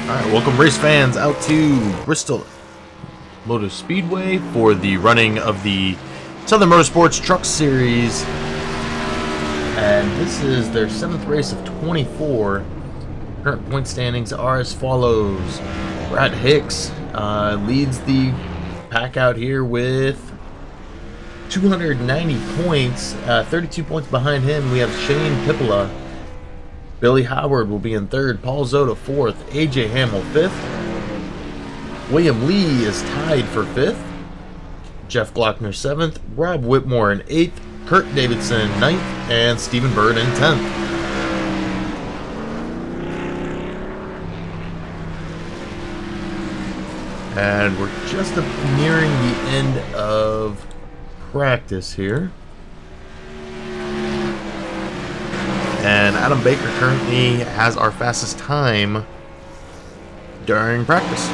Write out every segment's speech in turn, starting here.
Alright, welcome race fans out to Bristol Motor Speedway for the running of the Southern Motorsports Truck Series. And this is their 7th race of 24. Current point standings are as follows. Brad Hicks leads the pack out here with 290 points. 32 points behind him, we have Shane Pippola. Billy Howard will be in 3rd, Paul Zota 4th, AJ Hamill 5th. William Lee is tied for 5th. Jeff Glockner 7th, Rob Whitmore in 8th, Kurt Davidson 9th, and Stephen Bird in 10th. And we're just nearing the end of practice here. And Adam Baker currently has our fastest time during practice.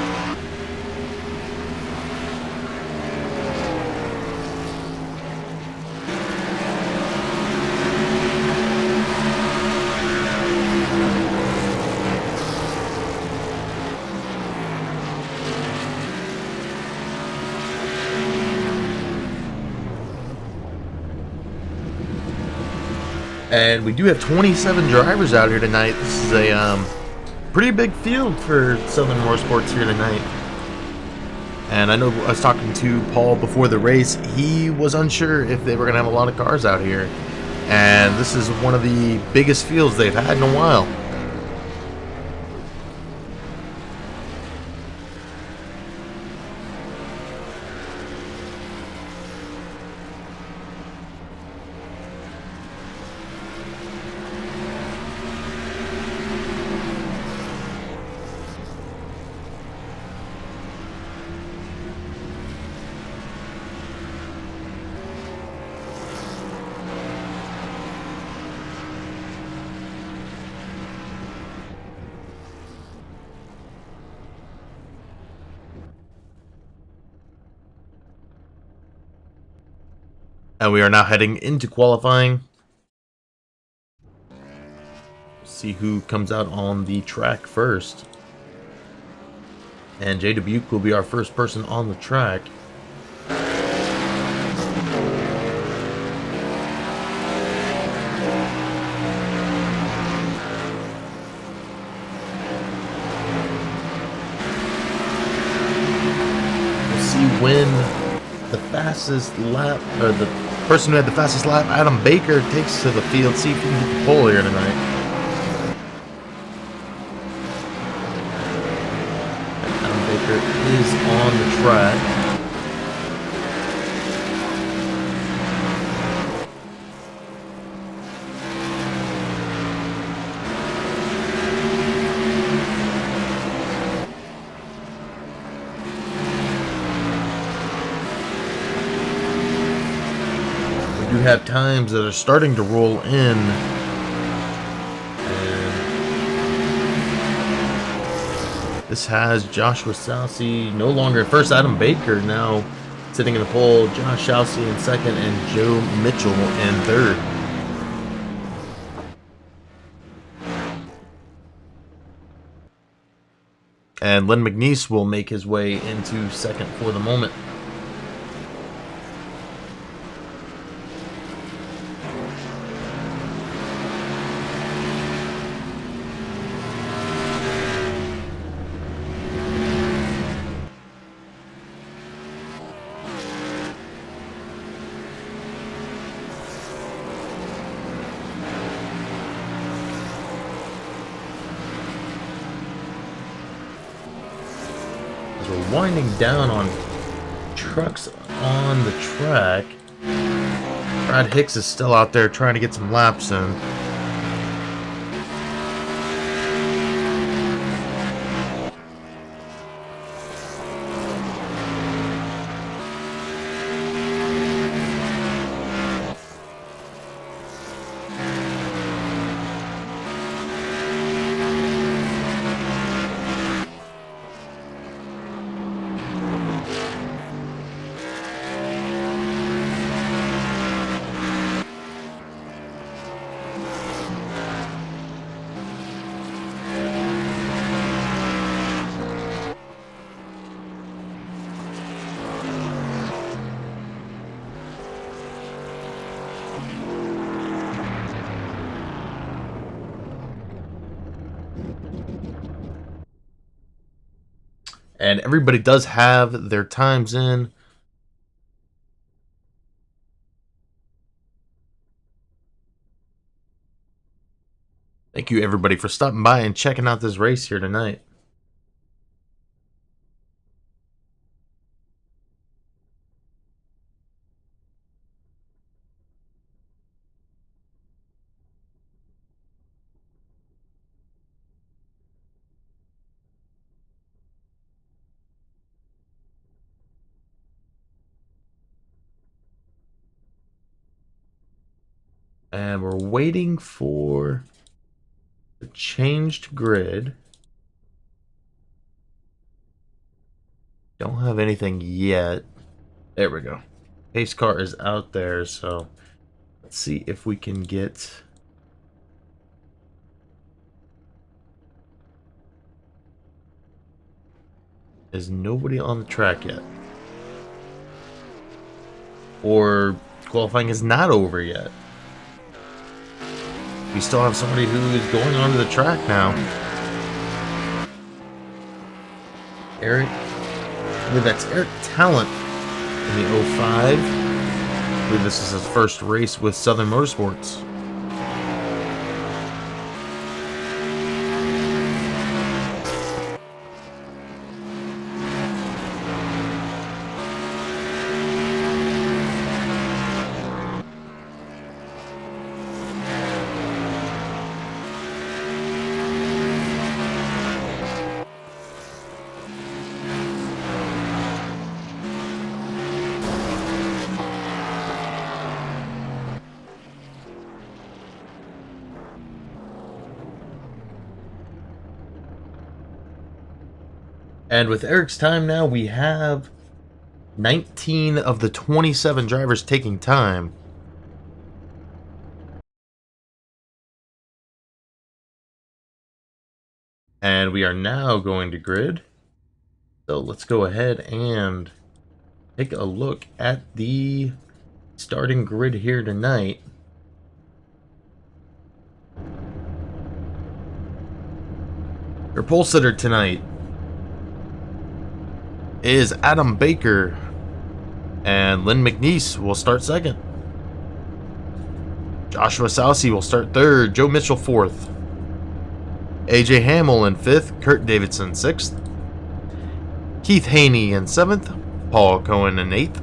And we do have 27 drivers out here tonight. This is a pretty big field for Southern Motorsports here tonight. And I know I was talking to Paul before the race. He was unsure if they were going to have a lot of cars out here. And this is one of the biggest fields they've had in a while. And we are now heading into qualifying. See who comes out on the track first. And Jay Dubuque will be our first person on the track. We'll see when the fastest lap, or the person who had the fastest lap, Adam Baker, takes to the field. See if he can get the pole here tonight. Adam Baker is on the track. We have times that are starting to roll in, and this has Joshua Salcy no longer first. Adam Baker now sitting in the pole, Josh Salcy in 2nd, and Joe Mitchell in 3rd. And Len McNeese will make his way into 2nd for the moment. We're winding down on trucks on the track. Brad Hicks is still out there trying to get some laps in. And everybody does have their times in. Thank you, everybody, for stopping by and checking out this race here tonight. And we're waiting for the changed grid. Don't have anything yet. There we go. Pace car is out there, so let's see if we can get... There's nobody on the track yet. Or qualifying is not over yet. We still have somebody who is going onto the track now. Eric. I believe that's Eric Talent in the 05. I believe this is his first race with Southern Motorsports. And with Eric's time now, we have 19 of the 27 drivers taking time. And we are now going to grid. So let's go ahead and take a look at the starting grid here tonight. Your pole sitter tonight is Adam Baker, and Lynn McNeese will start second. Joshua Sousey will start third, Joe Mitchell fourth, AJ Hamill in fifth, Kurt Davidson sixth, Keith Haney in seventh, Paul Cohen in eighth,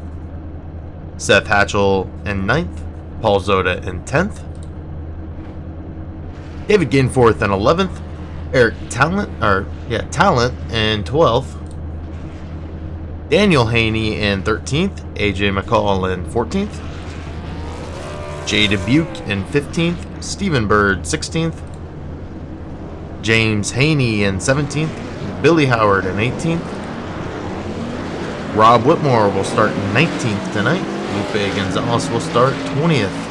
Seth Hatchell in ninth, Paul Zoda in 10th, David Gainforth in 11th, Eric Talent in 12th, Daniel Haney in 13th, AJ McCall in 14th, Jay Dubuque in 15th, Stephen Bird 16th, James Haney in 17th, Billy Howard in 18th, Rob Whitmore will start 19th tonight, Lupe Gonzalez will start 20th,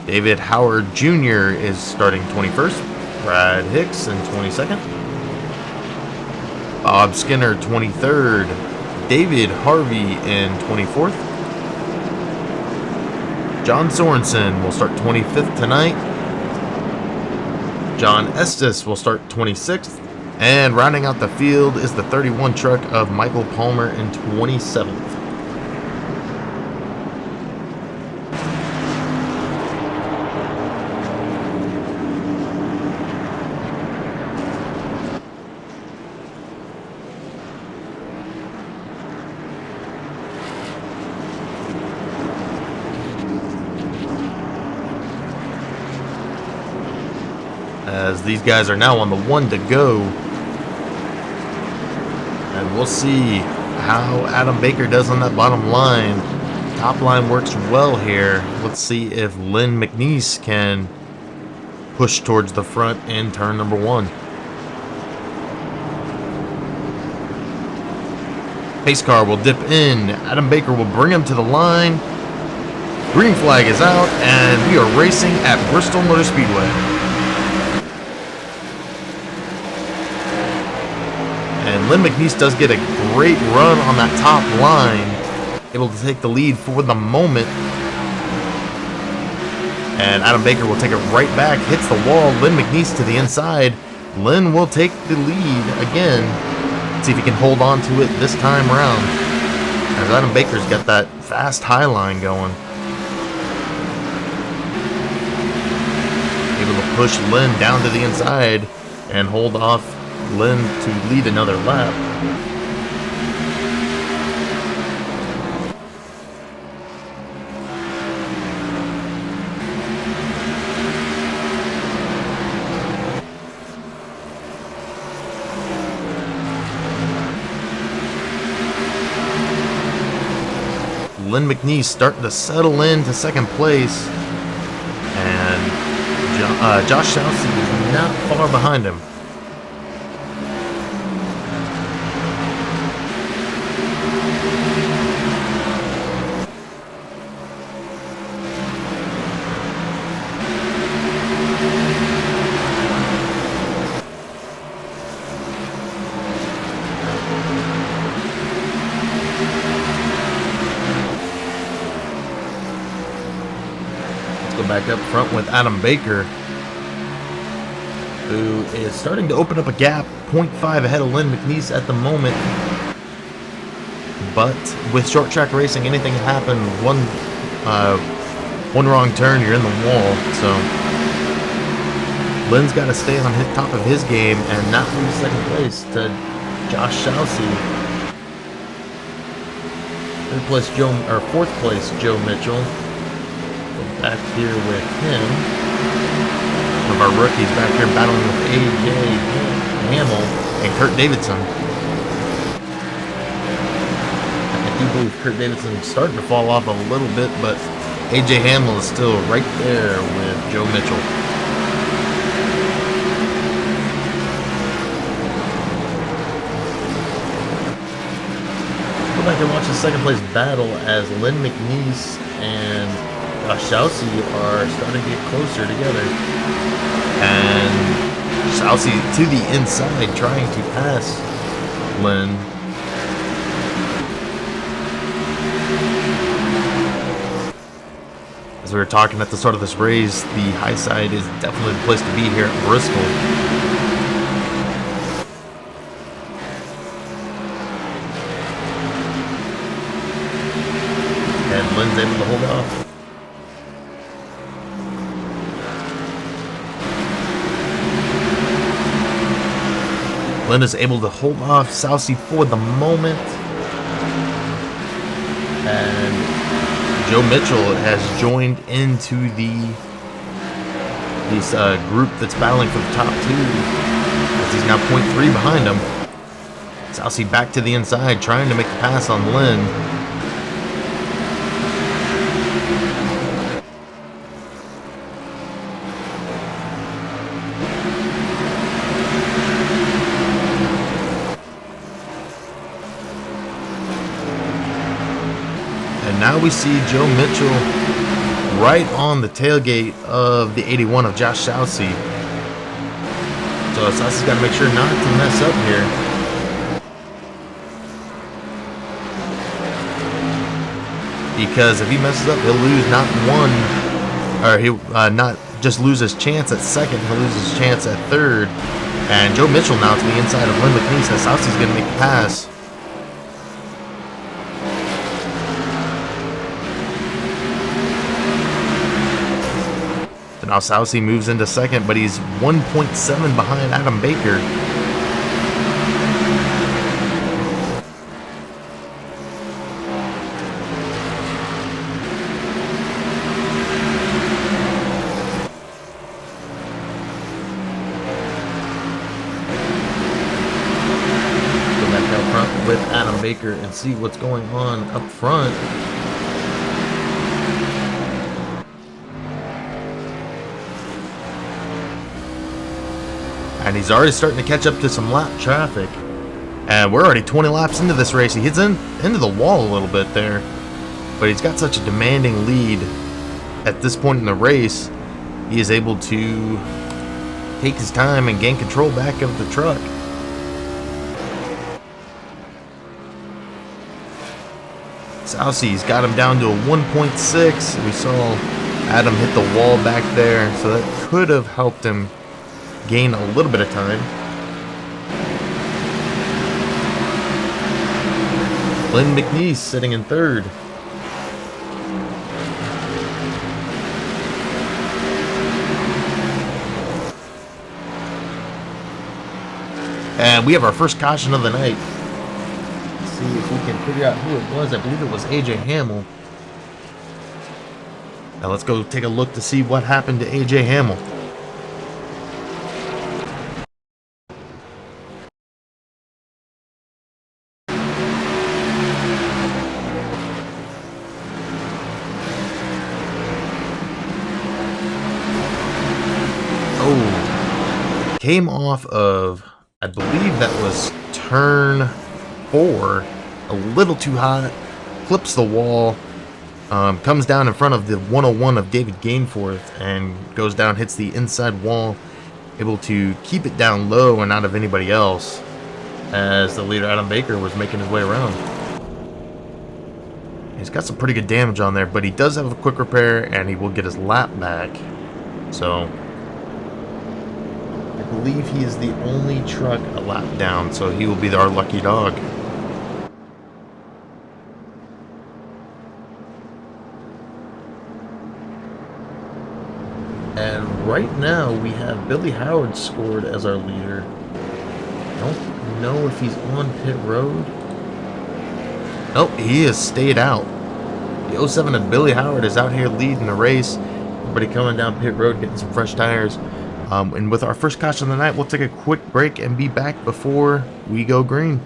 David Howard Jr. is starting 21st, Brad Hicks in 22nd, Bob Skinner 23rd, David Harvey in 24th, John Sorensen will start 25th tonight, John Estes will start 26th, and rounding out the field is the 31 truck of Michael Palmer in 27th. As these guys are now on the one to go. And we'll see how Adam Baker does on that bottom line. Top line works well here. Let's see if Lynn McNeese can push towards the front in turn number 1. Pace car will dip in. Adam Baker will bring him to the line. Green flag is out, and we are racing at Bristol Motor Speedway. And Lynn McNeese does get a great run on that top line, able to take the lead for the moment. And Adam Baker will take it right back, hits the wall. Lynn McNeese to the inside. Lynn will take the lead again. See if he can hold on to it this time around, as Adam Baker's got that fast high line going. Able to push Lynn down to the inside and hold off Lynn to lead another lap. Lynn McNeese starting to settle into second place, and Josh Shousey is not far behind him. Back up front with Adam Baker, who is starting to open up a gap, 0.5 ahead of Lynn McNeese at the moment. But with short track racing, anything can happen. One wrong turn, you're in the wall. So Lynn's got to stay on top of his game and not lose second place to Josh Shousey. Fourth place Joe Mitchell. Back here with him. One of our rookies back here battling with AJ Hamill and Kurt Davidson. I do believe Kurt Davidson is starting to fall off a little bit, but AJ Hamill is still right there with Joe Mitchell. Go back and watch the second place battle as Lynn McNeese and Shousey are starting to get closer together, and Shousey to the inside trying to pass Lynn. As we were talking at the start of this race, the high side is definitely the place to be here at Bristol. And Lynn's able to hold off. Lynn is able to hold off Shousey for the moment. And Joe Mitchell has joined into this group that's battling for the top two, as he's now 0.3 behind him. Shousey back to the inside, trying to make the pass on Lynn. Now we see Joe Mitchell right on the tailgate of the 81 of Josh Shousey. So Shousey's got to make sure not to mess up here. Because if he messes up, he'll lose not one, or he'll not just lose his chance at second, he'll lose his chance at third. And Joe Mitchell now to the inside of Lynn McNeese as Shousey's going to make the pass. Now Shousey moves into second, but he's 1.7 behind Adam Baker. Go back out front with Adam Baker and see what's going on up front. And he's already starting to catch up to some lap traffic. And we're already 20 laps into this race. He hits into the wall a little bit there. But he's got such a demanding lead at this point in the race. He is able to take his time and gain control back of the truck. Shousey's got him down to a 1.6. We saw Adam hit the wall back there, so that could have helped him gain a little bit of time. Lynn McNeese sitting in third. And we have our first caution of the night. Let's see if we can figure out who it was. I believe it was AJ Hamill. Now let's go take a look to see what happened to AJ Hamill. Oh, came off of, I believe that was turn 4, a little too hot, clips the wall, comes down in front of the 101 of David Gainforth and goes down, hits the inside wall, able to keep it down low and out of anybody else as the leader Adam Baker was making his way around. He's got some pretty good damage on there, but he does have a quick repair and he will get his lap back. So I believe he is the only truck a lap down, so he will be our lucky dog. And right now we have Billy Howard scored as our leader. I don't know if he's on pit road. Nope, he has stayed out. The 07 of Billy Howard is out here leading the race. Everybody coming down pit road, getting some fresh tires. And with our first caution of the night, we'll take a quick break and be back before we go green.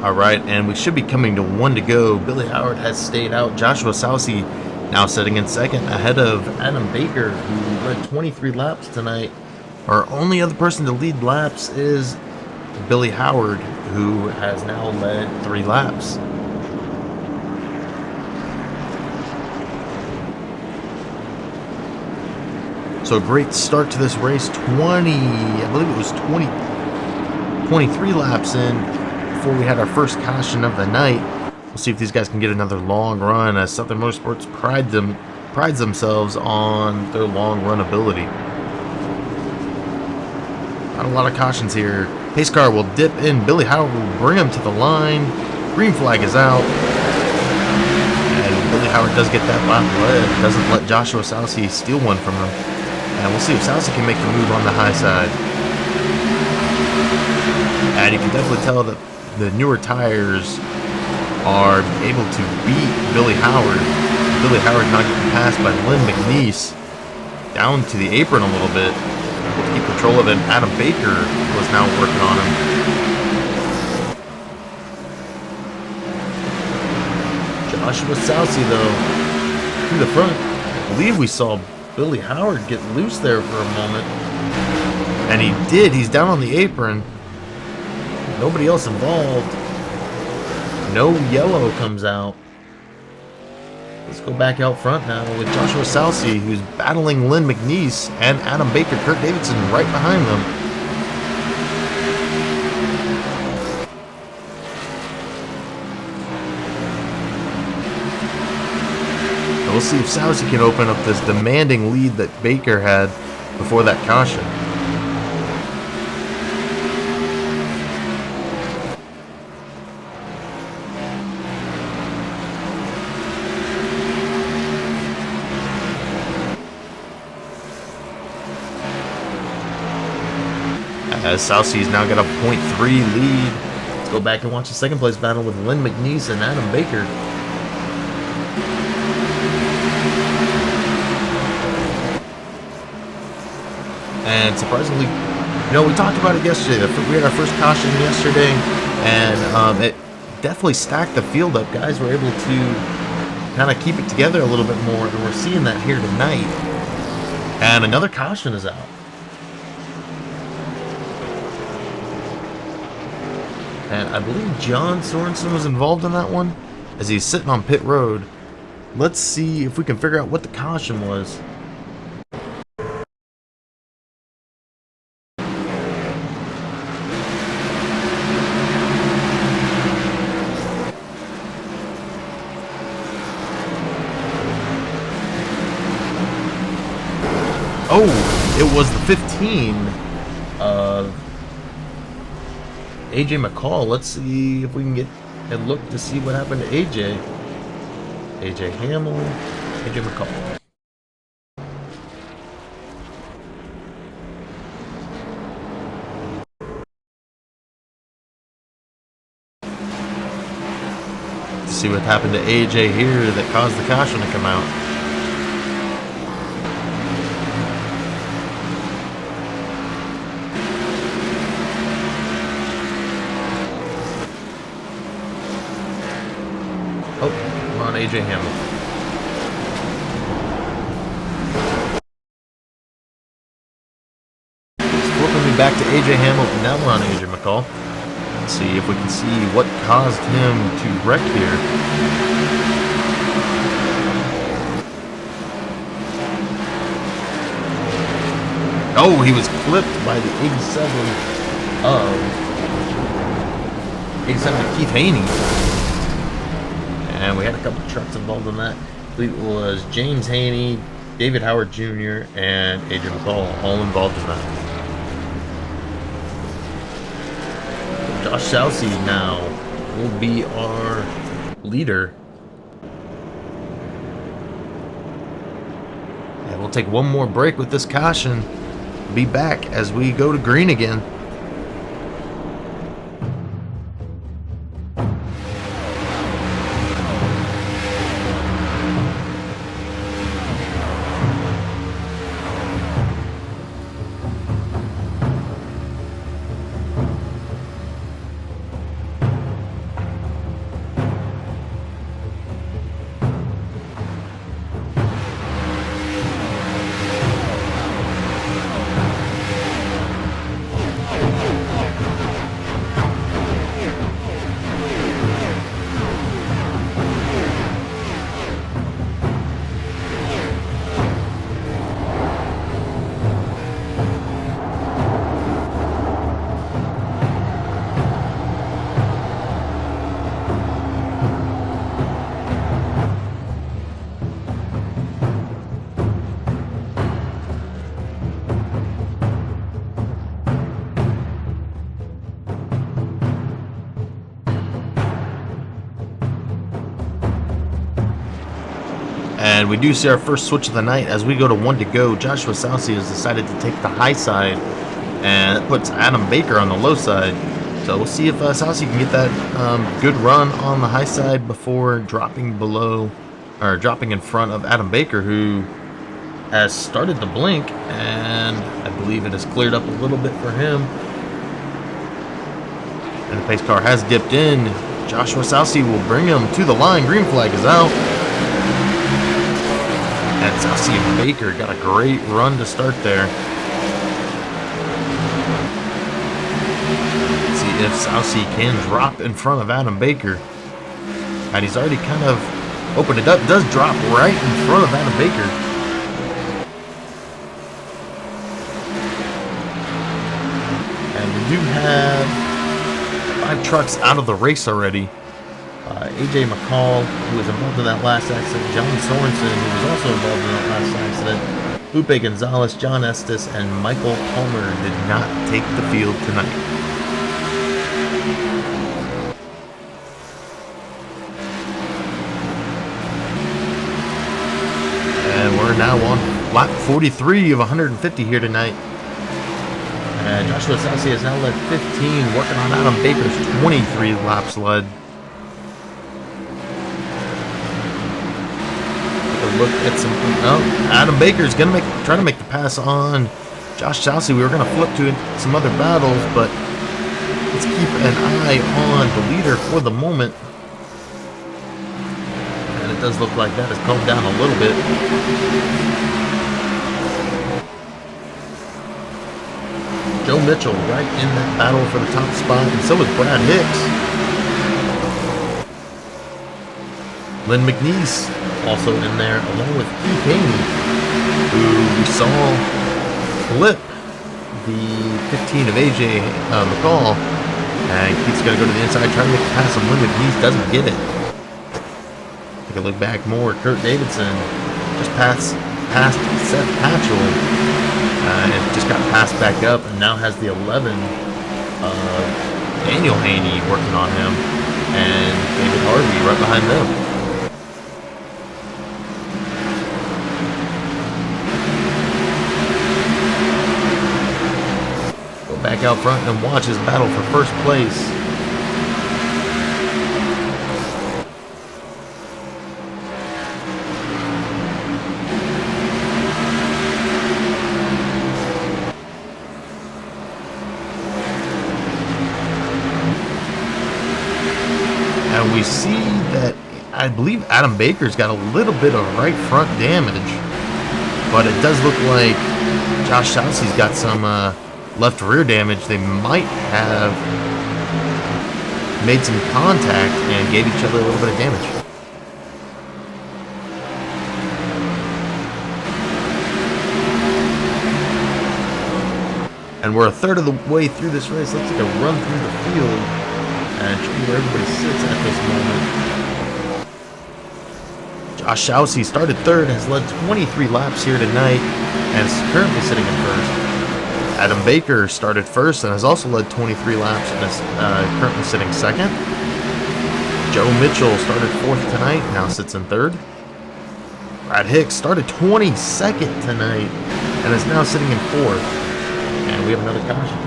Alright, and we should be coming to 1 to go. Billy Howard has stayed out. Joshua Sousey now sitting in second ahead of Adam Baker, who led 23 laps tonight. Our only other person to lead laps is Billy Howard, who has now led 3 laps. So a great start to this race. I believe it was 23 laps in before we had our first caution of the night. We'll see if these guys can get another long run, as Southern Motorsports prides themselves on their long run ability. Not a lot of cautions here. Pace car will dip in. Billy Howard will bring him to the line. Green flag is out. And Billy Howard does get that lap led. Doesn't let Joshua Sousey steal one from him. And we'll see if Sousey can make the move on the high side. And you can definitely tell that the newer tires are able to beat Billy Howard. Billy Howard not getting passed by Lynn McNeese down to the apron a little bit. Able to keep control of it. Adam Baker was now working on him. Joshua Sousey, though, to the front. I believe we saw Billy Howard get loose there for a moment. And he did. He's down on the apron. Nobody else involved. No yellow comes out. Let's go back out front now with Joshua Sousey, who's battling Lynn McNeese and Adam Baker. Kurt Davidson right behind them. we'll see if Sousy can open up this demanding lead that Baker had before that caution. As Sousy's now got a 0.3 lead. Let's go back and watch the second place battle with Lynn McNeese and Adam Baker. And surprisingly, you know, we talked about it yesterday. We had our first caution yesterday, and it definitely stacked the field up. Guys were able to kind of keep it together a little bit more, and we're seeing that here tonight. And another caution is out. And I believe John Sorensen was involved in that one, as he's sitting on pit road. Let's see if we can figure out what the caution was. Oh, it was the 15 of AJ McCall. Let's see if we can get a look to see what happened to AJ. AJ Hamill, AJ McCall. Let's see what happened to AJ here that caused the caution to come out. Oh, come on, AJ Hamill. It's flipping me back to AJ Hamill. Now we're on AJ McCall. Let's see if we can see what caused him to wreck here. Oh, he was clipped by the 87 of Keith Haney. And we had a couple of trucks involved in that. I believe it was James Haney, David Howard Jr., and AJ McCall all involved in that. Josh Sousy now will be our leader. And we'll take one more break with this caution. Be back as we go to green again. And we do see our first switch of the night as we go to 1 to go. Joshua Sousy has decided to take the high side, and it puts Adam Baker on the low side. So we'll see if Sousy can get that good run on the high side before dropping below, or dropping in front of Adam Baker, who has started to blink, and I believe it has cleared up a little bit for him. And the pace car has dipped in. Joshua Sousy will bring him to the line. Green flag is out. And Sousy and Baker got a great run to start there. Let's see if Sousy can drop in front of Adam Baker. And he's already kind of opened it up. Does drop right in front of Adam Baker. And we do have 5 trucks out of the race already. AJ McCall, who was involved in that last accident, John Sorensen, who was also involved in that last accident, Lupe Gonzalez, John Estes, and Michael Palmer did not take the field tonight. And we're now on lap 43 of 150 here tonight. And Joshua Sassi has now led 15, working on Adam Baker's 23 laps led. Look at some. Oh, Adam Baker's gonna try to make the pass on Josh Sassi. We were gonna flip to some other battles, but let's keep an eye on the leader for the moment. And it does look like that has calmed down a little bit. Joe Mitchell right in that battle for the top spot, and so is Brad Hicks. Lynn McNeese also in there, along with Keith Haney, who we saw flip the 15 of AJ McCall. And Keith's going to go to the inside, trying to make a pass on Lynn McNeese, doesn't get it. Take a look back more. Kurt Davidson just passed Seth Patchell, and just got passed back up, and now has the 11 Daniel Haney working on him, and David Harvey right behind them. Back out front and watch his battle for first place. And we see that I believe Adam Baker's got a little bit of right front damage, but it does look like Josh Sassi's got some left rear damage. They might have made some contact and gave each other a little bit of damage. And we're a third of the way through this race. Let's take a run through the field and show you where everybody sits at this moment. Josh Schausey started third, has led 23 laps here tonight, and is currently sitting in first. Adam Baker started first and has also led 23 laps and is currently sitting second. Joe Mitchell started fourth tonight, now sits in third. Brad Hicks started 22nd tonight and is now sitting in fourth. And we have another caution.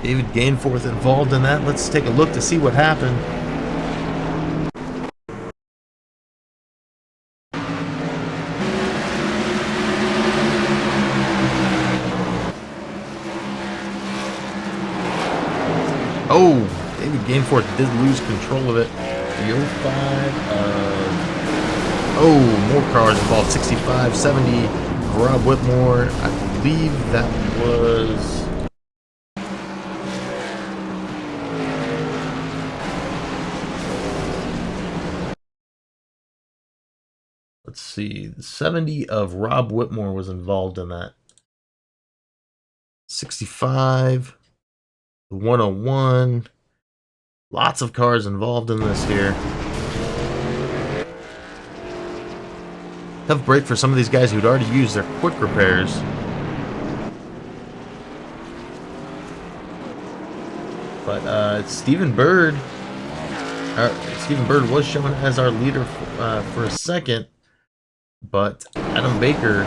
David Gainforth involved in that. Let's take a look to see what happened. Oh, David Gainforth did lose control of it. The 05 oh, more cars involved. 65, 70, Rob Whitmore. I believe that was... Let's see. 70 of Rob Whitmore was involved in that. 65... 101. Lots of cars involved in this here. Tough break for some of these guys who'd already used their quick repairs. But Stephen Bird was shown as our leader for a second, but Adam Baker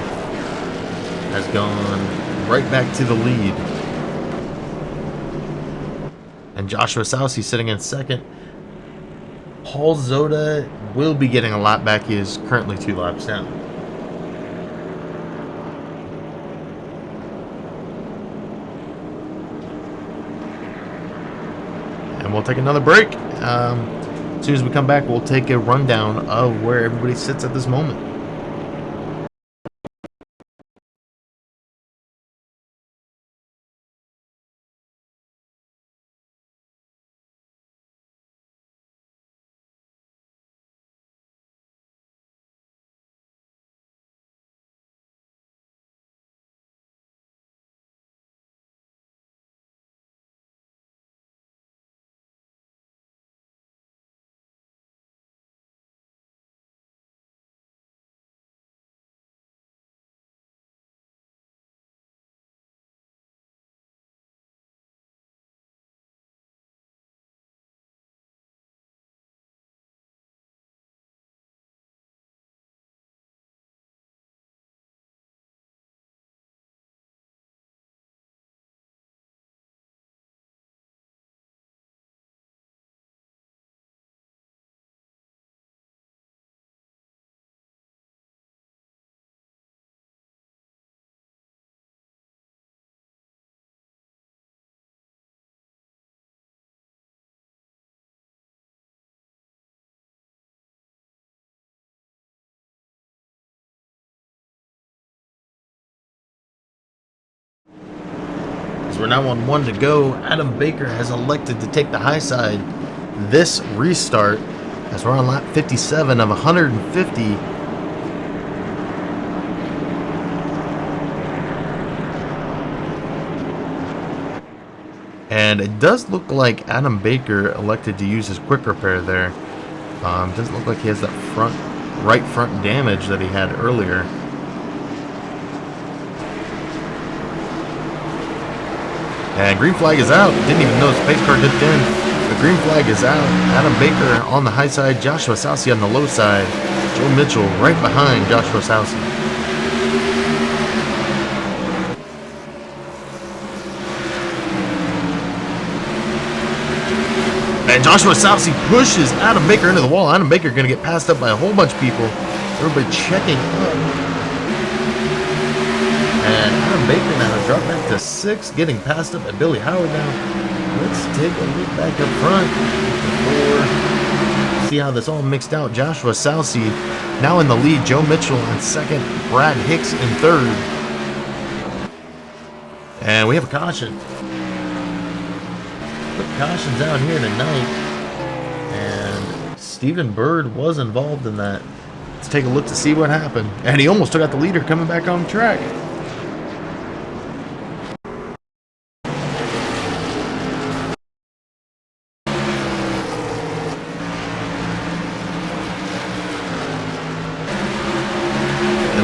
has gone right back to the lead. And Joshua Sassi sitting in second. Paul Zoda will be getting a lap back. He is currently 2 laps down. And we'll take another break. As soon as we come back, we'll take a rundown of where everybody sits at this moment. we're now on 1 to go. Adam Baker has elected to take the high side this restart as we're on lap 57 of 150. And it does look like Adam Baker elected to use his quick repair there. Doesn't look like he has that right front damage that he had earlier. And green flag is out. Didn't even notice pace car dipped in. The green flag is out. Adam Baker on the high side. Joshua Salsi on the low side. Joe Mitchell right behind Joshua Salsi. And Joshua Salsi pushes Adam Baker into the wall. Adam Baker going to get passed up by a whole bunch of people. Everybody checking up. And Adam Baker now has dropped back to 6th, getting passed up by Billy Howard now. Let's take a look back up front before see how this all mixed out. Joshua Salsi now in the lead. Joe Mitchell in 2nd. Brad Hicks in 3rd. And we have a caution. Put cautions out here tonight. And Stephen Bird was involved in that. Let's take a look to see what happened. And he almost took out the leader coming back on track.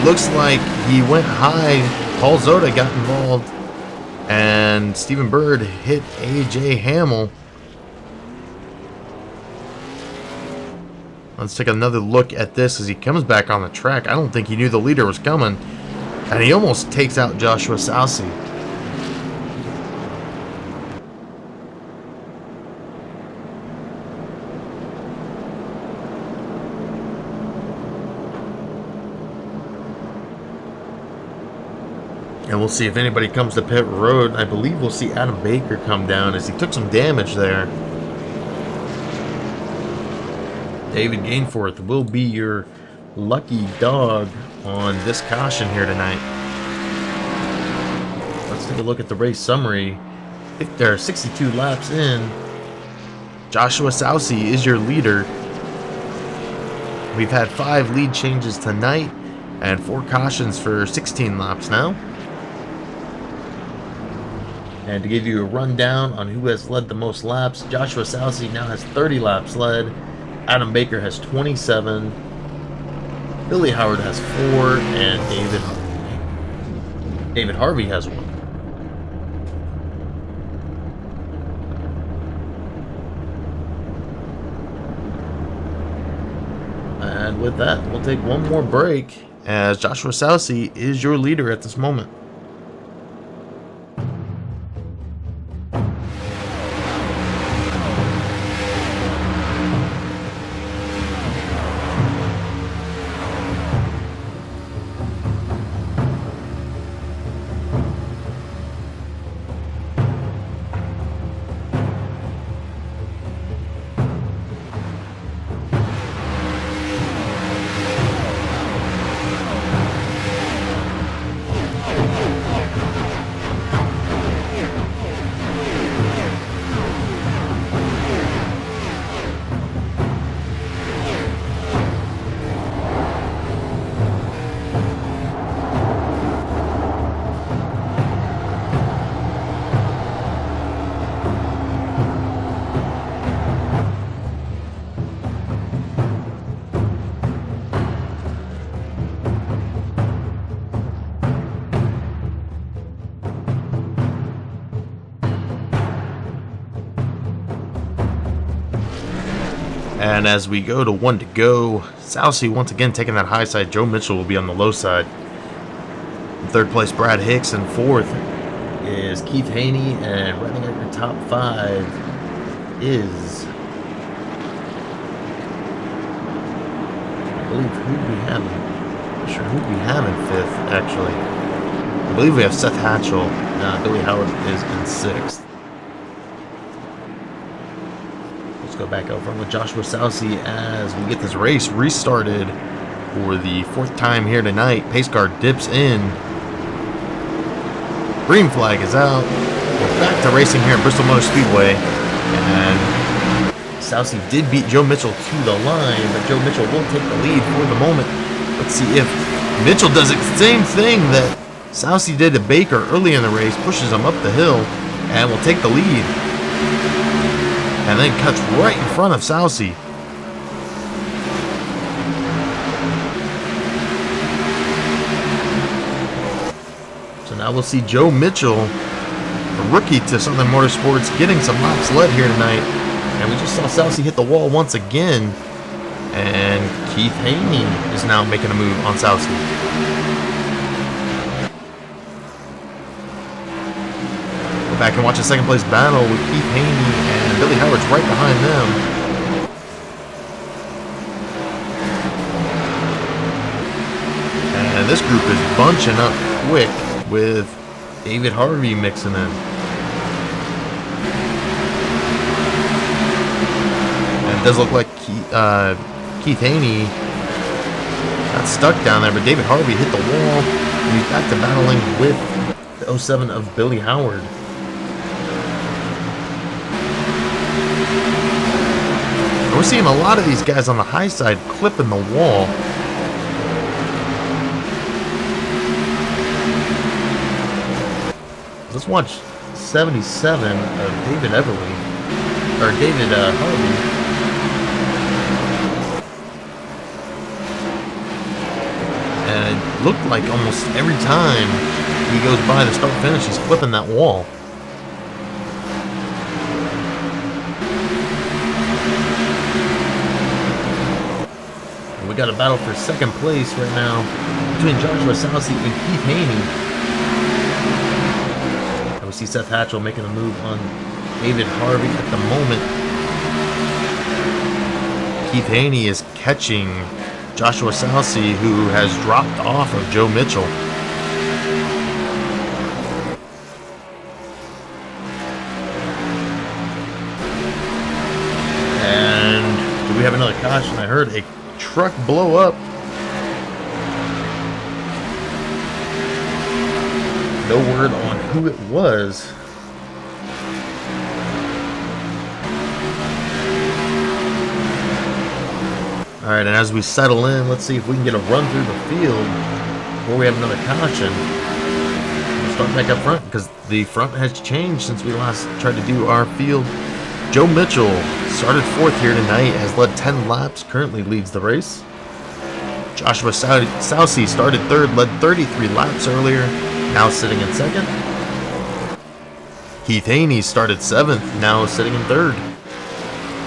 Looks like he went high. Paul Zoda got involved, and Stephen Bird hit AJ Hamill. Let's take another look at this as he comes back on the track. I don't think he knew the leader was coming, and he almost takes out Joshua Salsi. And we'll see if anybody comes to pit road. I believe we'll see Adam Baker come down as he took some damage there. David Gainforth will be your lucky dog on this caution here tonight. Let's take a look at the race summary. There are 62 laps in. Joshua Salsi is your leader. We've had 5 lead changes tonight and 4 cautions for 16 laps now. And to give you a rundown on who has led the most laps, Joshua Salsi now has 30 laps led. Adam Baker has 27. Billy Howard has 4. And David Harvey has 1. And with that, we'll take one more break as Joshua Salsi is your leader at this moment. And as we go to 1 to go, Salsi once again taking that high side. Joe Mitchell will be on the low side. In 3rd place, Brad Hicks. In 4th is Keith Haney. And running at your top 5 is, I believe, who do we have? I'm not sure who we have in 5th, actually. I believe we have Seth Hatchell. Billy Howard is in 6th. Go back out front with Joshua Salsi as we get this race restarted for the 4th time here tonight. Pace car dips in. Green flag is out. We'll back to racing here at Bristol Motor Speedway, and Sousy did beat Joe Mitchell to the line, but Joe Mitchell will take the lead for the moment. Let's see if Mitchell does the same thing that Sousy did to Baker early in the race, pushes him up the hill, and will take the lead. And then cuts right in front of Sousy. So now we'll see Joe Mitchell, a rookie to Southern Motorsports, getting some laps led here tonight. And we just saw Sousy hit the wall once again. And Keith Haney is now making a move on Sousy. Go back and watch a second place battle with Keith Haney and Billy Howard's right behind them. And this group is bunching up quick with David Harvey mixing in. And it does look like Keith Haney got stuck down there, but David Harvey hit the wall, and he's back to battling with the 07 of Billy Howard. And we're seeing a lot of these guys on the high side clipping the wall. Let's watch 77 of David Harvey. And it looked like almost every time he goes by the start finish, he's clipping that wall. And we got a battle for second place right now between Joshua Sousy and Keith Haney. And we see Seth Hatchell making a move on David Harvey at the moment. Keith Haney is catching Joshua Sousy, who has dropped off of Joe Mitchell. And do we have another caution? I heard a truck blow up. No word on who it was. Alright, and as we settle in, let's see if we can get a run through the field before we have another caution. We'll start back up front because the front has changed since we last tried to do our field. Joe Mitchell started fourth here tonight, has led 10 laps, currently leads the race. Joshua Sousy started third, led 33 laps earlier, now sitting in second. Keith Haney started seventh, now sitting in third.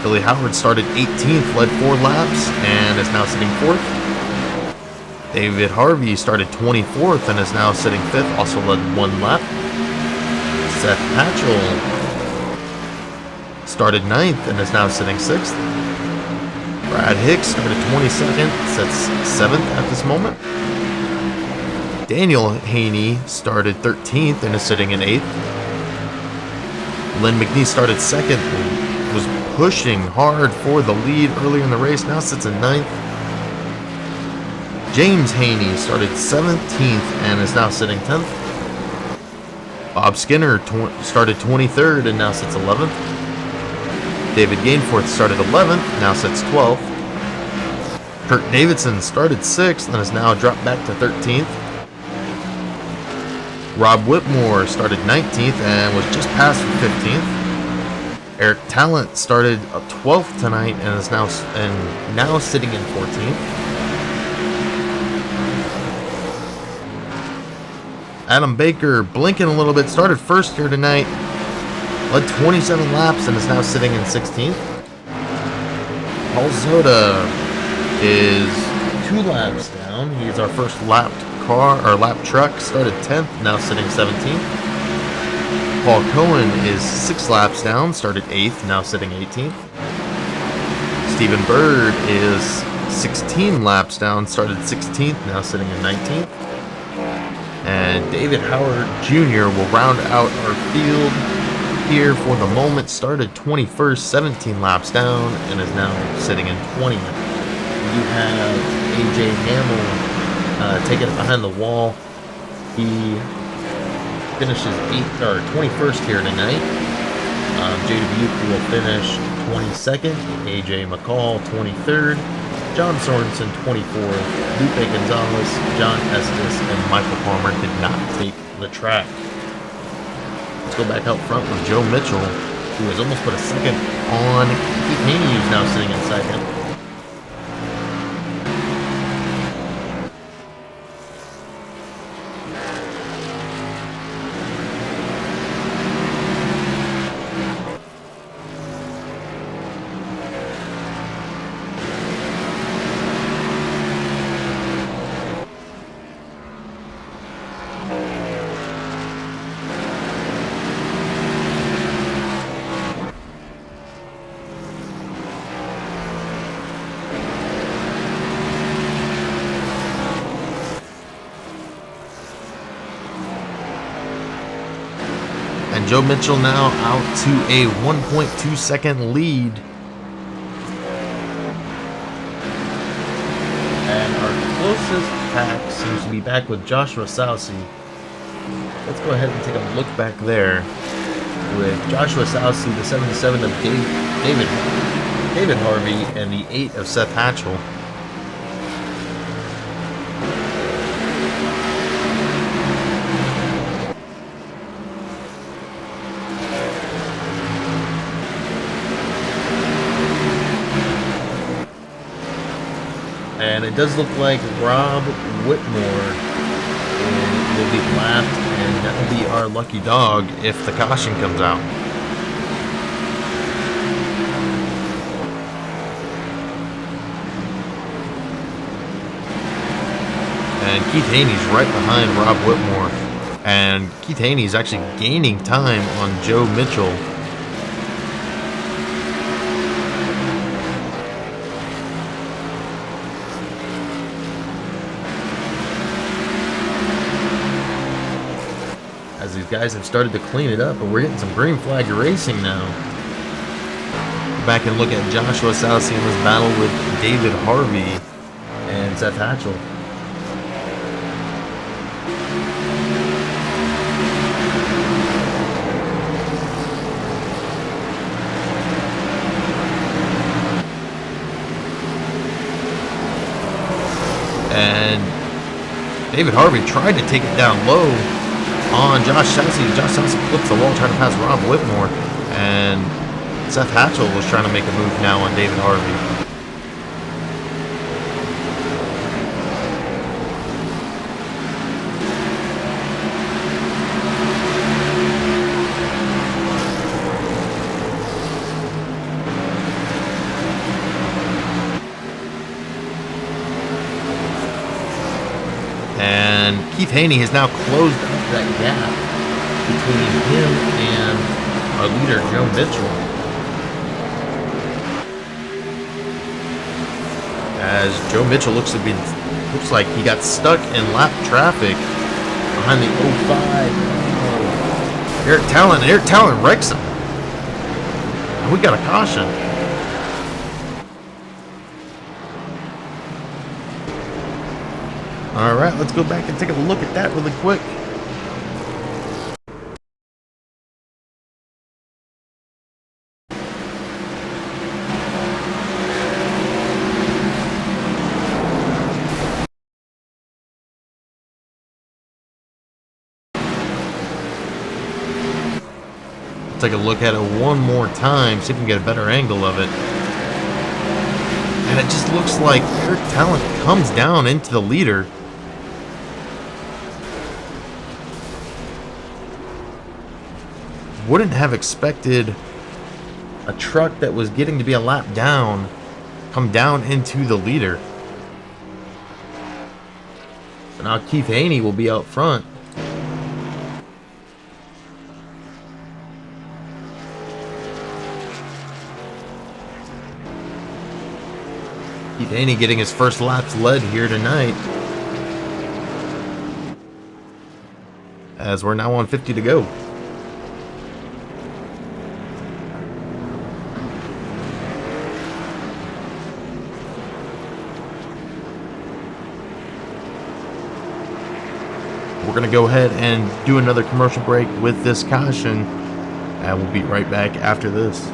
Billy Howard started 18th, led 4 laps, and is now sitting 4th. David Harvey started 24th and is now sitting 5th, also led 1 lap. Seth Hatchell started 9th and is now sitting 6th. Brad Hicks started 22nd, sits 7th at this moment. Daniel Haney started 13th and is sitting in 8th. Lynn McNee started 2nd and was pushing hard for the lead earlier in the race, now sits in 9th. James Haney started 17th and is now sitting 10th. Bob Skinner started 23rd and now sits 11th. David Gainforth started 11th, now sits 12th. Kurt Davidson started 6th and has now dropped back to 13th. Rob Whitmore started 19th and was just past 15th. Eric Talent started 12th tonight and is now sitting in 14th. Adam Baker blinking a little bit, started first here tonight, led 27 laps and is now sitting in 16th. Paul Zoda is 2 laps down. He's our first lap truck, started 10th, now sitting 17th. Paul Cohen is 6 laps down, started 8th, now sitting 18th. Stephen Bird is 16 laps down, started 16th, now sitting in 19th. And David Howard Jr. will round out our field here for the moment. Started 21st, 17 laps down, and is now sitting in 20th. You have AJ Hamill taking it behind the wall. He finishes 21st here tonight. Jada Buke will finish 22nd. AJ McCall 23rd. John Sorensen 24th. Lupe Gonzalez, John Estes, and Michael Palmer did not take the track. Let's go back out front with Joe Mitchell, who has almost put a second on Keith Haney, who's now sitting in second. And Joe Mitchell now out to a 1.2 second lead. And our closest pack seems to be back with Joshua Sousey. Let's go ahead and take a look back there with Joshua Sousey, the 77 of David Harvey, and the 8 of Seth Hatchell. And it does look like Rob Whitmore will be lapped, and that will be our lucky dog if the caution comes out. And Keith Haney's right behind Rob Whitmore. And Keith Haney's actually gaining time on Joe Mitchell. As these guys have started to clean it up, but we're getting some green flag racing now. Go back and look at Joshua Sousey in this battle with David Harvey and Seth Hatchell. And David Harvey tried to take it down low on Josh Sousey. Josh Sousey flips the wall trying to pass Rob Whitmore, and Seth Hatchell was trying to make a move now on David Harvey. And Keith Haney has now closed up that gap between him and our leader, Joe Mitchell. As Joe Mitchell looks like he got stuck in lap traffic behind the 05 Eric Talon. Eric Talon wrecks him. And we got a caution. All right, let's go back and take a look at that really quick. Take a look at it one more time, see if we can get a better angle of it. And it just looks like Eric Talent comes down into the leader. Wouldn't have expected a truck that was getting to be a lap down come down into the leader. So now Keith Haney will be out front. Keith Haney getting his first laps led here tonight, as we're now on 50 to go. We're going to go ahead and do another commercial break with this caution, and we'll be right back after this.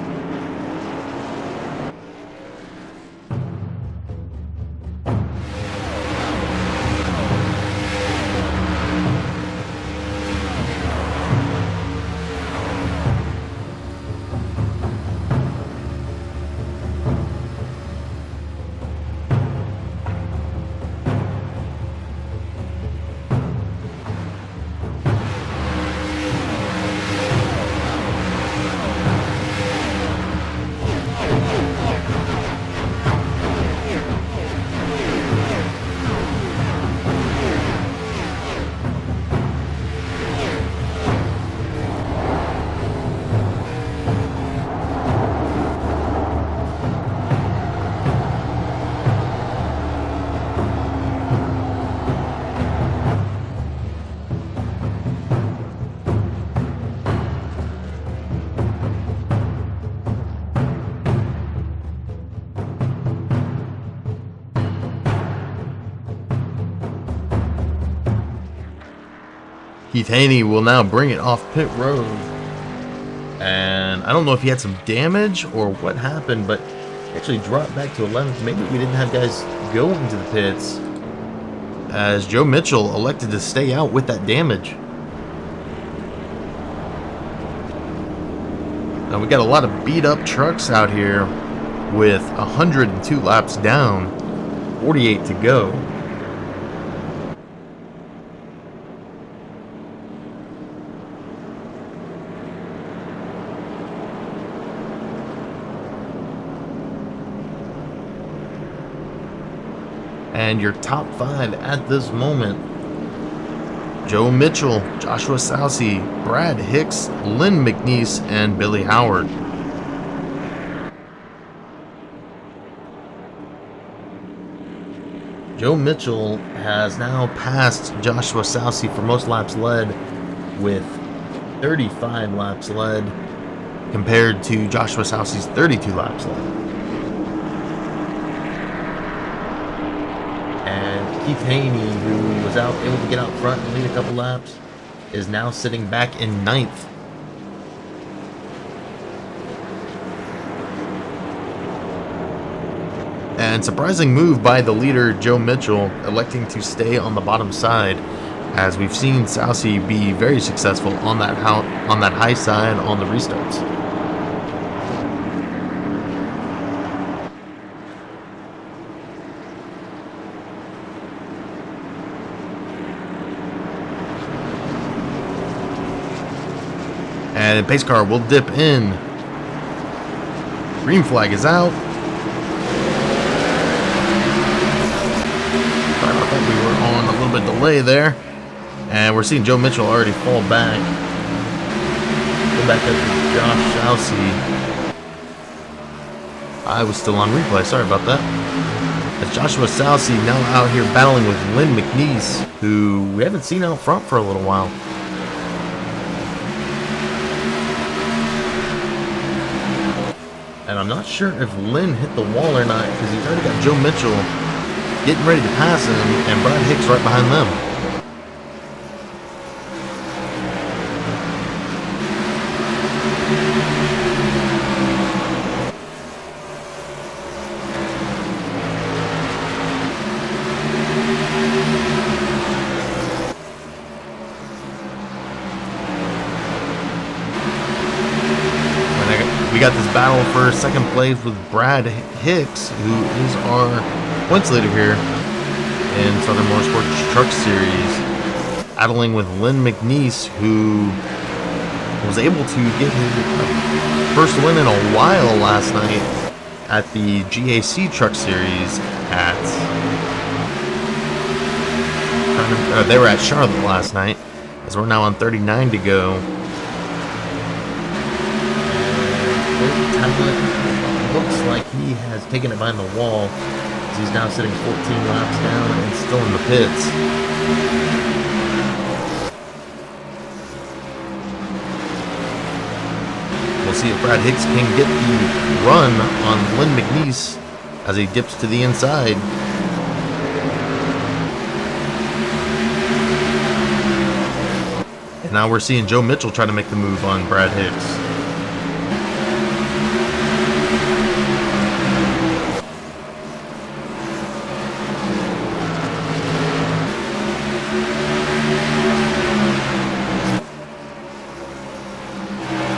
Keith Haney will now bring it off pit road. And I don't know if he had some damage or what happened, but he actually dropped back to 11th. Maybe we didn't have guys go into the pits, as Joe Mitchell elected to stay out with that damage. Now we got a lot of beat up trucks out here with 102 laps down, 48 to go. And your top 5 at this moment: Joe Mitchell, Joshua Salcy, Brad Hicks, Lynn McNeese, and Billy Howard. Joe Mitchell has now passed Joshua Salcy for most laps led, with 35 laps led compared to Joshua Salcy's 32 laps led. Keith Haney, who was able to get out front and lead a couple laps, is now sitting back in 9th. And surprising move by the leader, Joe Mitchell, electing to stay on the bottom side, as we've seen Salcy be very successful on that high side on the restarts. And pace car will dip in. Green flag is out. Sorry about that, we were on a little bit delay there. And we're seeing Joe Mitchell already fall back. Go back up to Josh Salcy. I was still on replay, sorry about that. As Joshua Salcy now out here battling with Lynn McNeese, who we haven't seen out front for a little while. And I'm not sure if Lynn hit the wall or not, because he's already got Joe Mitchell getting ready to pass him, and Brad Hicks right behind them. We got this battle for second place with Brad Hicks, who is our points leader here in Southern Motorsports Truck Series, battling with Lynn McNeese, who was able to get his first win in a while last night at the GAC Truck Series they were at Charlotte last night, as we're now on 39 to go. Looks like he has taken it behind the wall, as he's now sitting 14 laps down and still in the pits. We'll see if Brad Hicks can get the run on Lynn McNeese as he dips to the inside. now we're seeing Joe Mitchell try to make the move on Brad Hicks.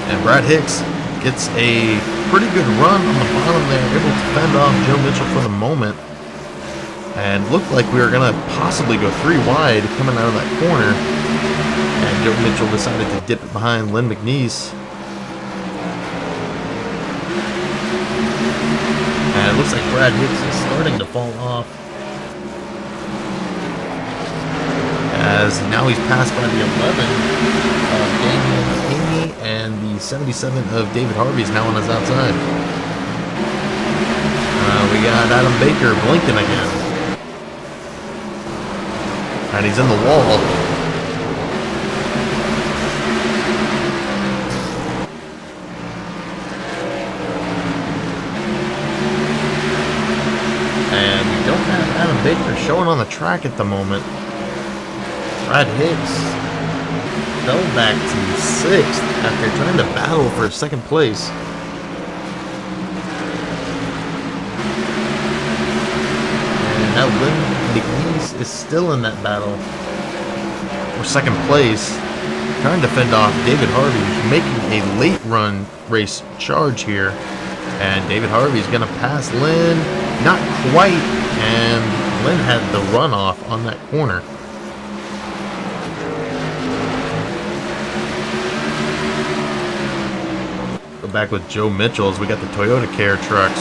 And Brad Hicks gets a pretty good run on the bottom there, able to fend off Joe Mitchell for the moment. And looked like we were going to possibly go 3 wide coming out of that corner. And Joe Mitchell decided to dip it behind Lynn McNeese. And it looks like Brad Hicks is starting to fall off, as now he's passed by the 11 of Daniel Haney, and the 77 of David Harvey is now on his outside. We got Adam Baker blinking again. And he's in the wall. And we don't have Adam Baker showing on the track at the moment. Brad Hicks fell back to 6th after trying to battle for 2nd place. And now Lynn McNeese is still in that battle for 2nd place, trying to fend off David Harvey, who's making a late run race charge here. And David Harvey is going to pass Lynn, not quite, and Lynn had the runoff on that corner. Go back with Joe Mitchell as we got the Toyota Care trucks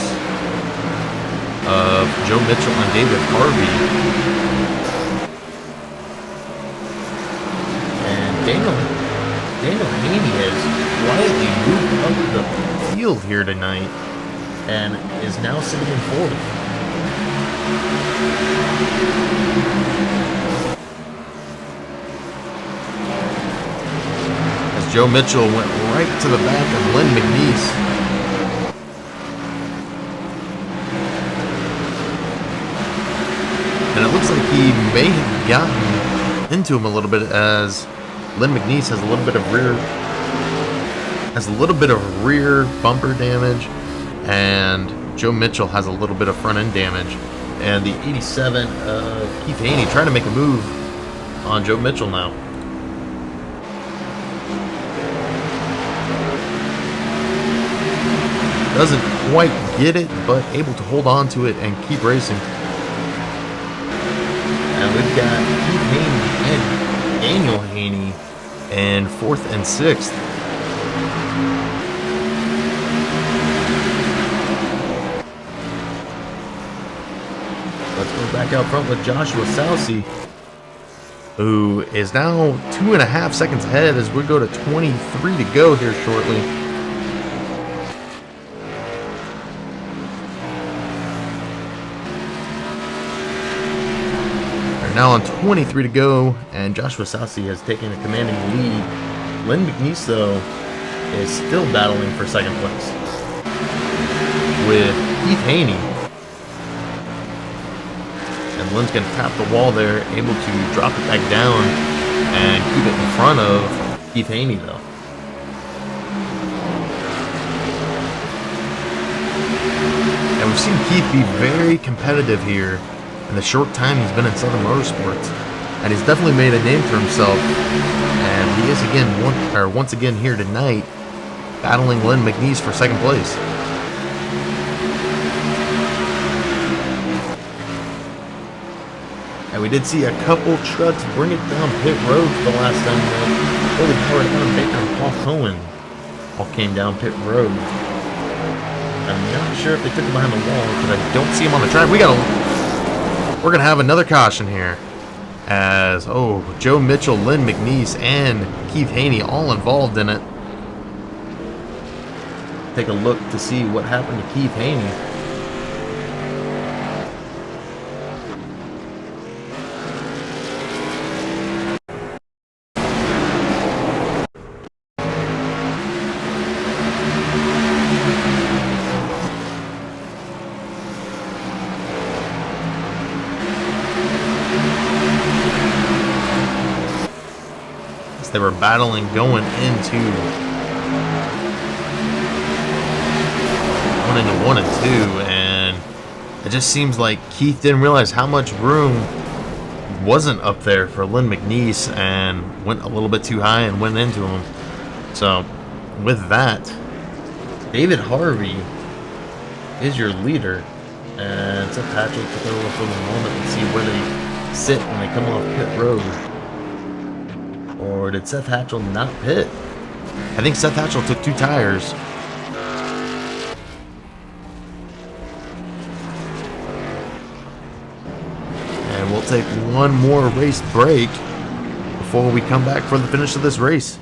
of Joe Mitchell and David Harvey. And Daniel Haney has quietly moved up the field here tonight and is now sitting in 4th. As Joe Mitchell went right to the back of Lynn McNeese. And it looks like he may have gotten into him a little bit, as Lynn McNeese has a little bit of rear bumper damage, and Joe Mitchell has a little bit of front end damage. And the 87 of Keith Haney trying to make a move on Joe Mitchell now. Doesn't quite get it, but able to hold on to it and keep racing. And we've got Keith Haney and Daniel Haney in 4th and 6th. Let's go back out front with Joshua Sousey, who is now 2.5 seconds ahead as we go to 23 to go here shortly. Now on 23 to go, and Joshua Sousey has taken a commanding lead. Lynn McNeese, though, is still battling for 2nd place with Keith Haney. And Lynn's going to tap the wall there, able to drop it back down and keep it in front of Keith Haney, though. And we've seen Keith be very competitive here in the short time he's been in Southern Motorsports, and he's definitely made a name for himself. And he is once again here tonight, battling Lynn McNeese for 2nd place. And we did see a couple trucks bring it down pit road for the last time. Holy Howard, Adam Baker, and Paul Cohen all came down pit road. I'm not sure if they took him behind the wall because I don't see him on the track. We're going to have another caution here, as, Joe Mitchell, Lynn McNeese, and Keith Haney all involved in it. Take a look to see what happened to Keith Haney. They were battling going into 1 and 2, and it just seems like Keith didn't realize how much room wasn't up there for Lynn McNeese and went a little bit too high and went into him. So with that, David Harvey is your leader, and Seth Hatchell took over for the moment and see where they sit when they come off pit road. Or did Seth Hatchell not pit? I think Seth Hatchell took 2 tires. And we'll take one more race break before we come back for the finish of this race.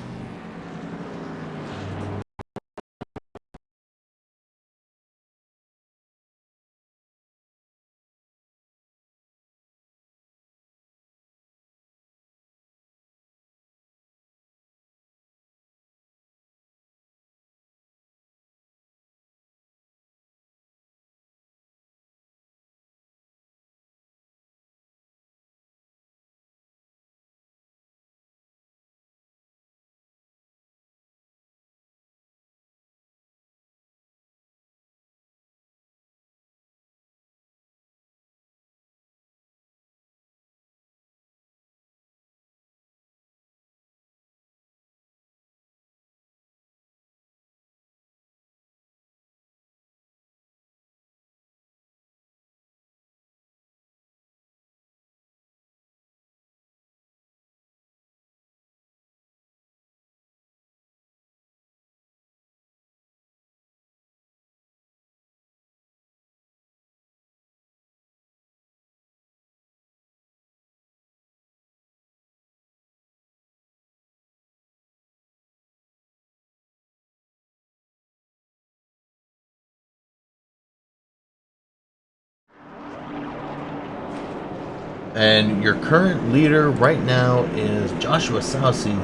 And your current leader right now is Joshua Sousey,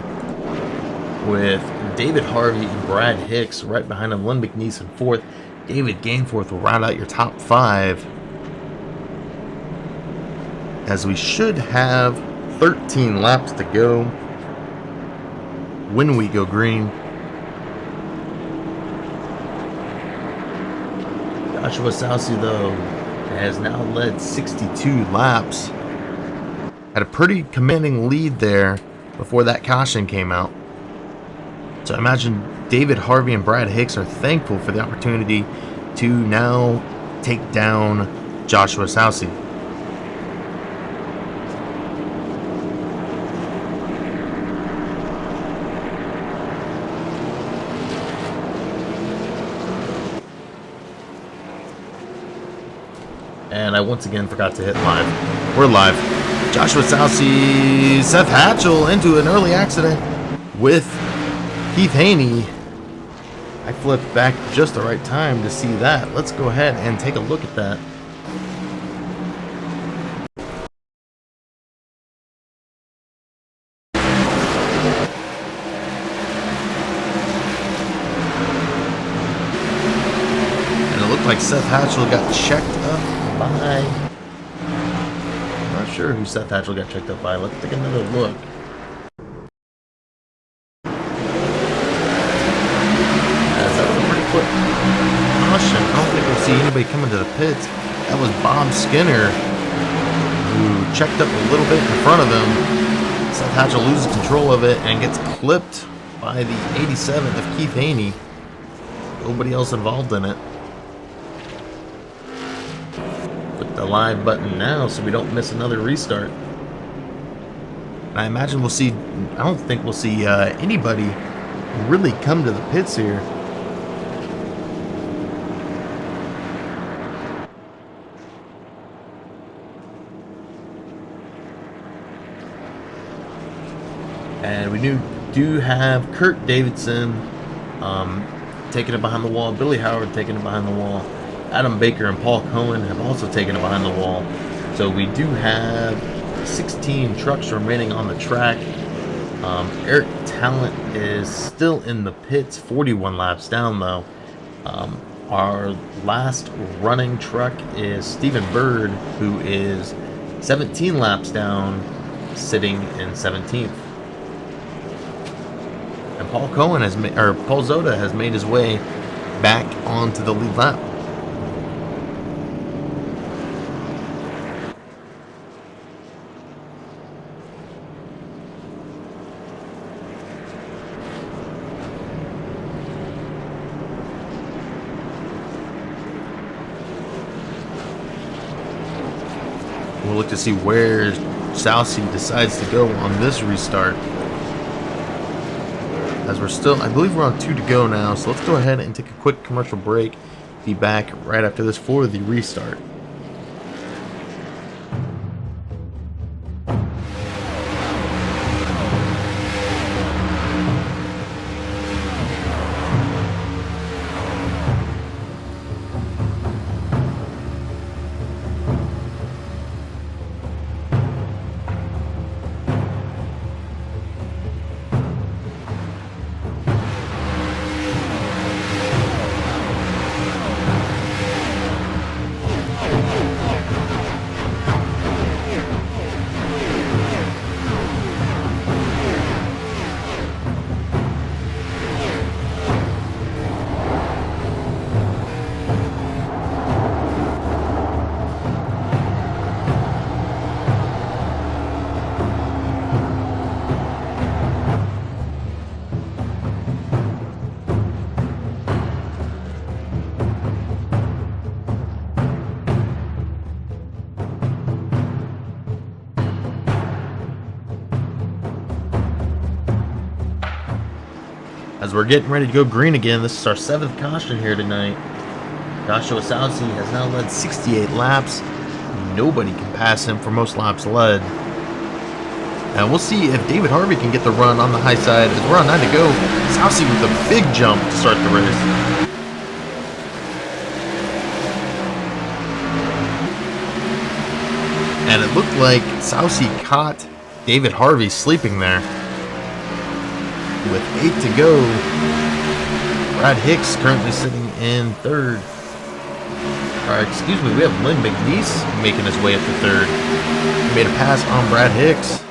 with David Harvey and Brad Hicks right behind him. Lynn McNeese in 4th. David Gainforth will round out your top 5, as we should have 13 laps to go when we go green. Joshua Sousey, though, has now led 62 laps. Had a pretty commanding lead there before that caution came out. So I imagine David Harvey and Brad Hicks are thankful for the opportunity to now take down Joshua Sousey. And I once again forgot to hit live. We're live. Joshua Sousey, Seth Hatchell into an early accident with Keith Haney. I flipped back just the right time to see that. Let's go ahead and take a look at that. And it looked like Seth Hatchell got checked up by... I'm not sure who Seth Hatchell got checked up by. Let's take another look. Caution. I don't think we'll see anybody coming to the pits. That was Bob Skinner, who checked up a little bit in front of him. Seth Hatchell loses control of it and gets clipped by the 87th of Keith Haney. Nobody else involved in it. Click the live button now so we don't miss another restart. I imagine we'll see, I don't think we'll see anybody really come to the pits here. And we do have Kurt Davidson taking it behind the wall. Billy Howard taking it behind the wall. Adam Baker and Paul Cohen have also taken it behind the wall. So we do have 16 trucks remaining on the track. Eric Talent is still in the pits, 41 laps down though. Our last running truck is Stephen Bird, who is 17 laps down, sitting in 17th. And Paul Zoda has made his way back onto the lead lap. We'll look to see where Southsea decides to go on this restart. As I believe we're on 2 to go now, so let's go ahead and take a quick commercial break. Be back right after this for the restart. As we're getting ready to go green again, this is our 7th caution here tonight. Joshua Southsea has now led 68 laps. Nobody can pass him for most laps led. And we'll see if David Harvey can get the run on the high side as we're on 9 to go. Southsea with a big jump to start the race. And it looked like Southsea caught David Harvey sleeping there. With 8 to go, Brad Hicks currently sitting in 3rd. Excuse me, we have Lynn McNeese making his way up to 3rd. He made a pass on Brad Hicks.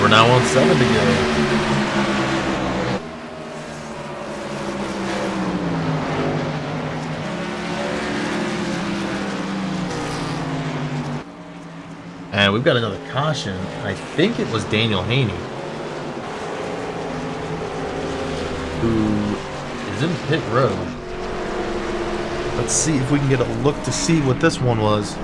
We're now on 7 to go. And we've got another caution. I think it was Daniel Haney, who is in pit road. Let's see if we can get a look to see what this one was.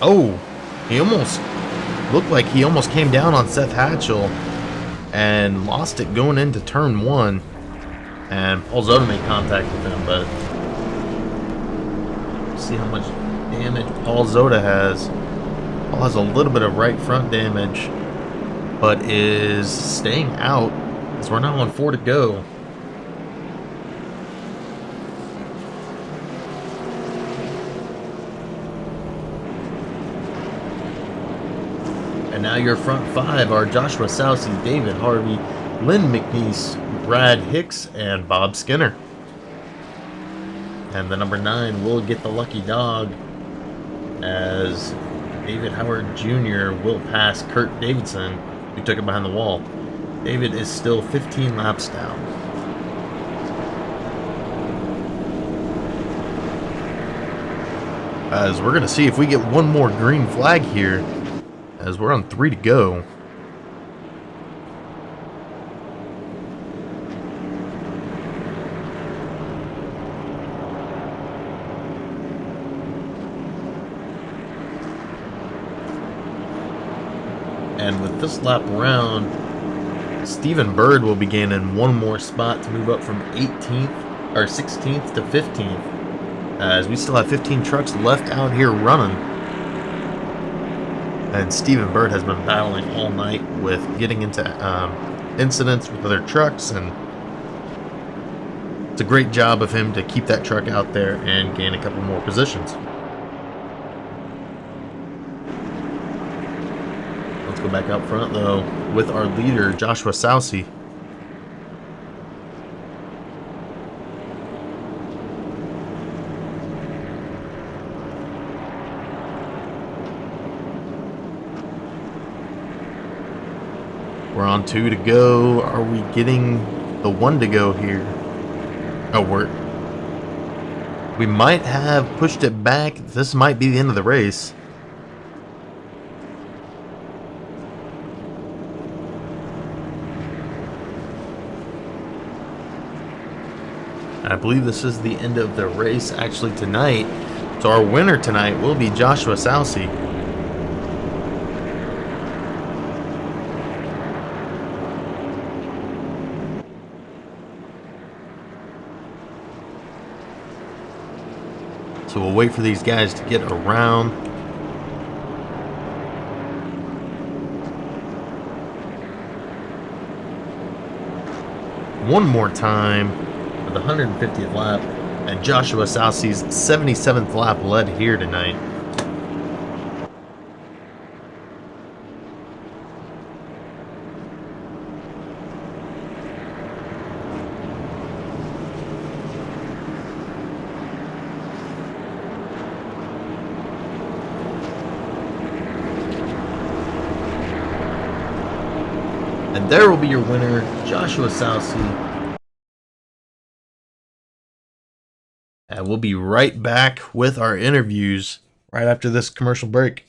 Oh, he almost looked like he almost came down on Seth Hatchell and lost it going into turn 1. And Paul Zoda made contact with him, but see how much damage Paul Zoda has. Paul has a little bit of right front damage, but is staying out as we're now on 4 to go. And now your front 5 are Joshua Southsea, David Harvey, Lynn McNeese, Brad Hicks, and Bob Skinner. And the number 9 will get the lucky dog as David Howard Jr. will pass Kurt Davidson, who took it behind the wall. David is still 15 laps down. As we're going to see if we get one more green flag here, as we're on 3 to go. And with this lap around, Stephen Bird will be gaining one more spot to move up from 18th or 16th to 15th, as we still have 15 trucks left out here running. And Stephen Bird has been battling all night with getting into incidents with other trucks, and it's a great job of him to keep that truck out there and gain a couple more positions. Go back out front, though, with our leader, Joshua Sousey. We're on 2 to go. Are we getting the 1 to go here? Oh, we might have pushed it back. This might be the end of the race. I believe this is the end of the race actually tonight. So our winner tonight will be Joshua Sousey. So we'll wait for these guys to get around. One more time for the 150th lap. And Joshua Sousey's 77th lap led here tonight. And there will be your winner, Joshua Sousey. And we'll be right back with our interviews right after this commercial break.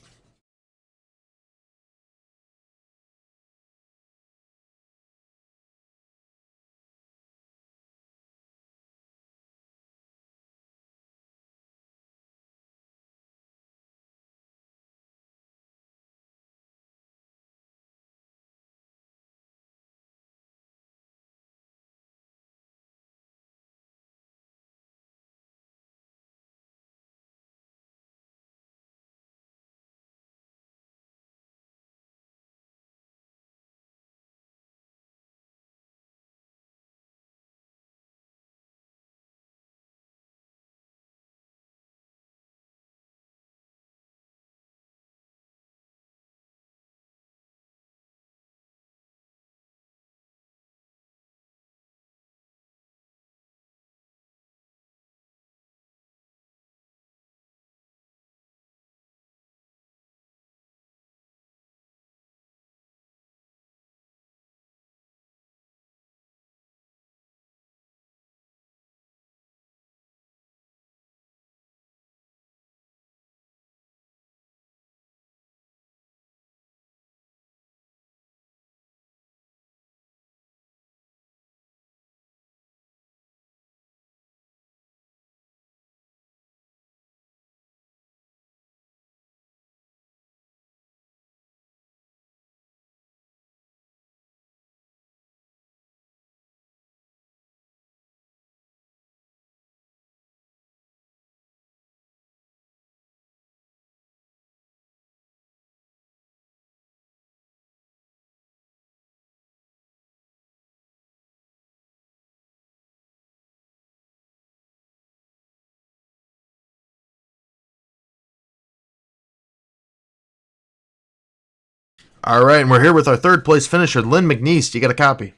All right, and we're here with our third place finisher, Lynn McNeese. You got a copy?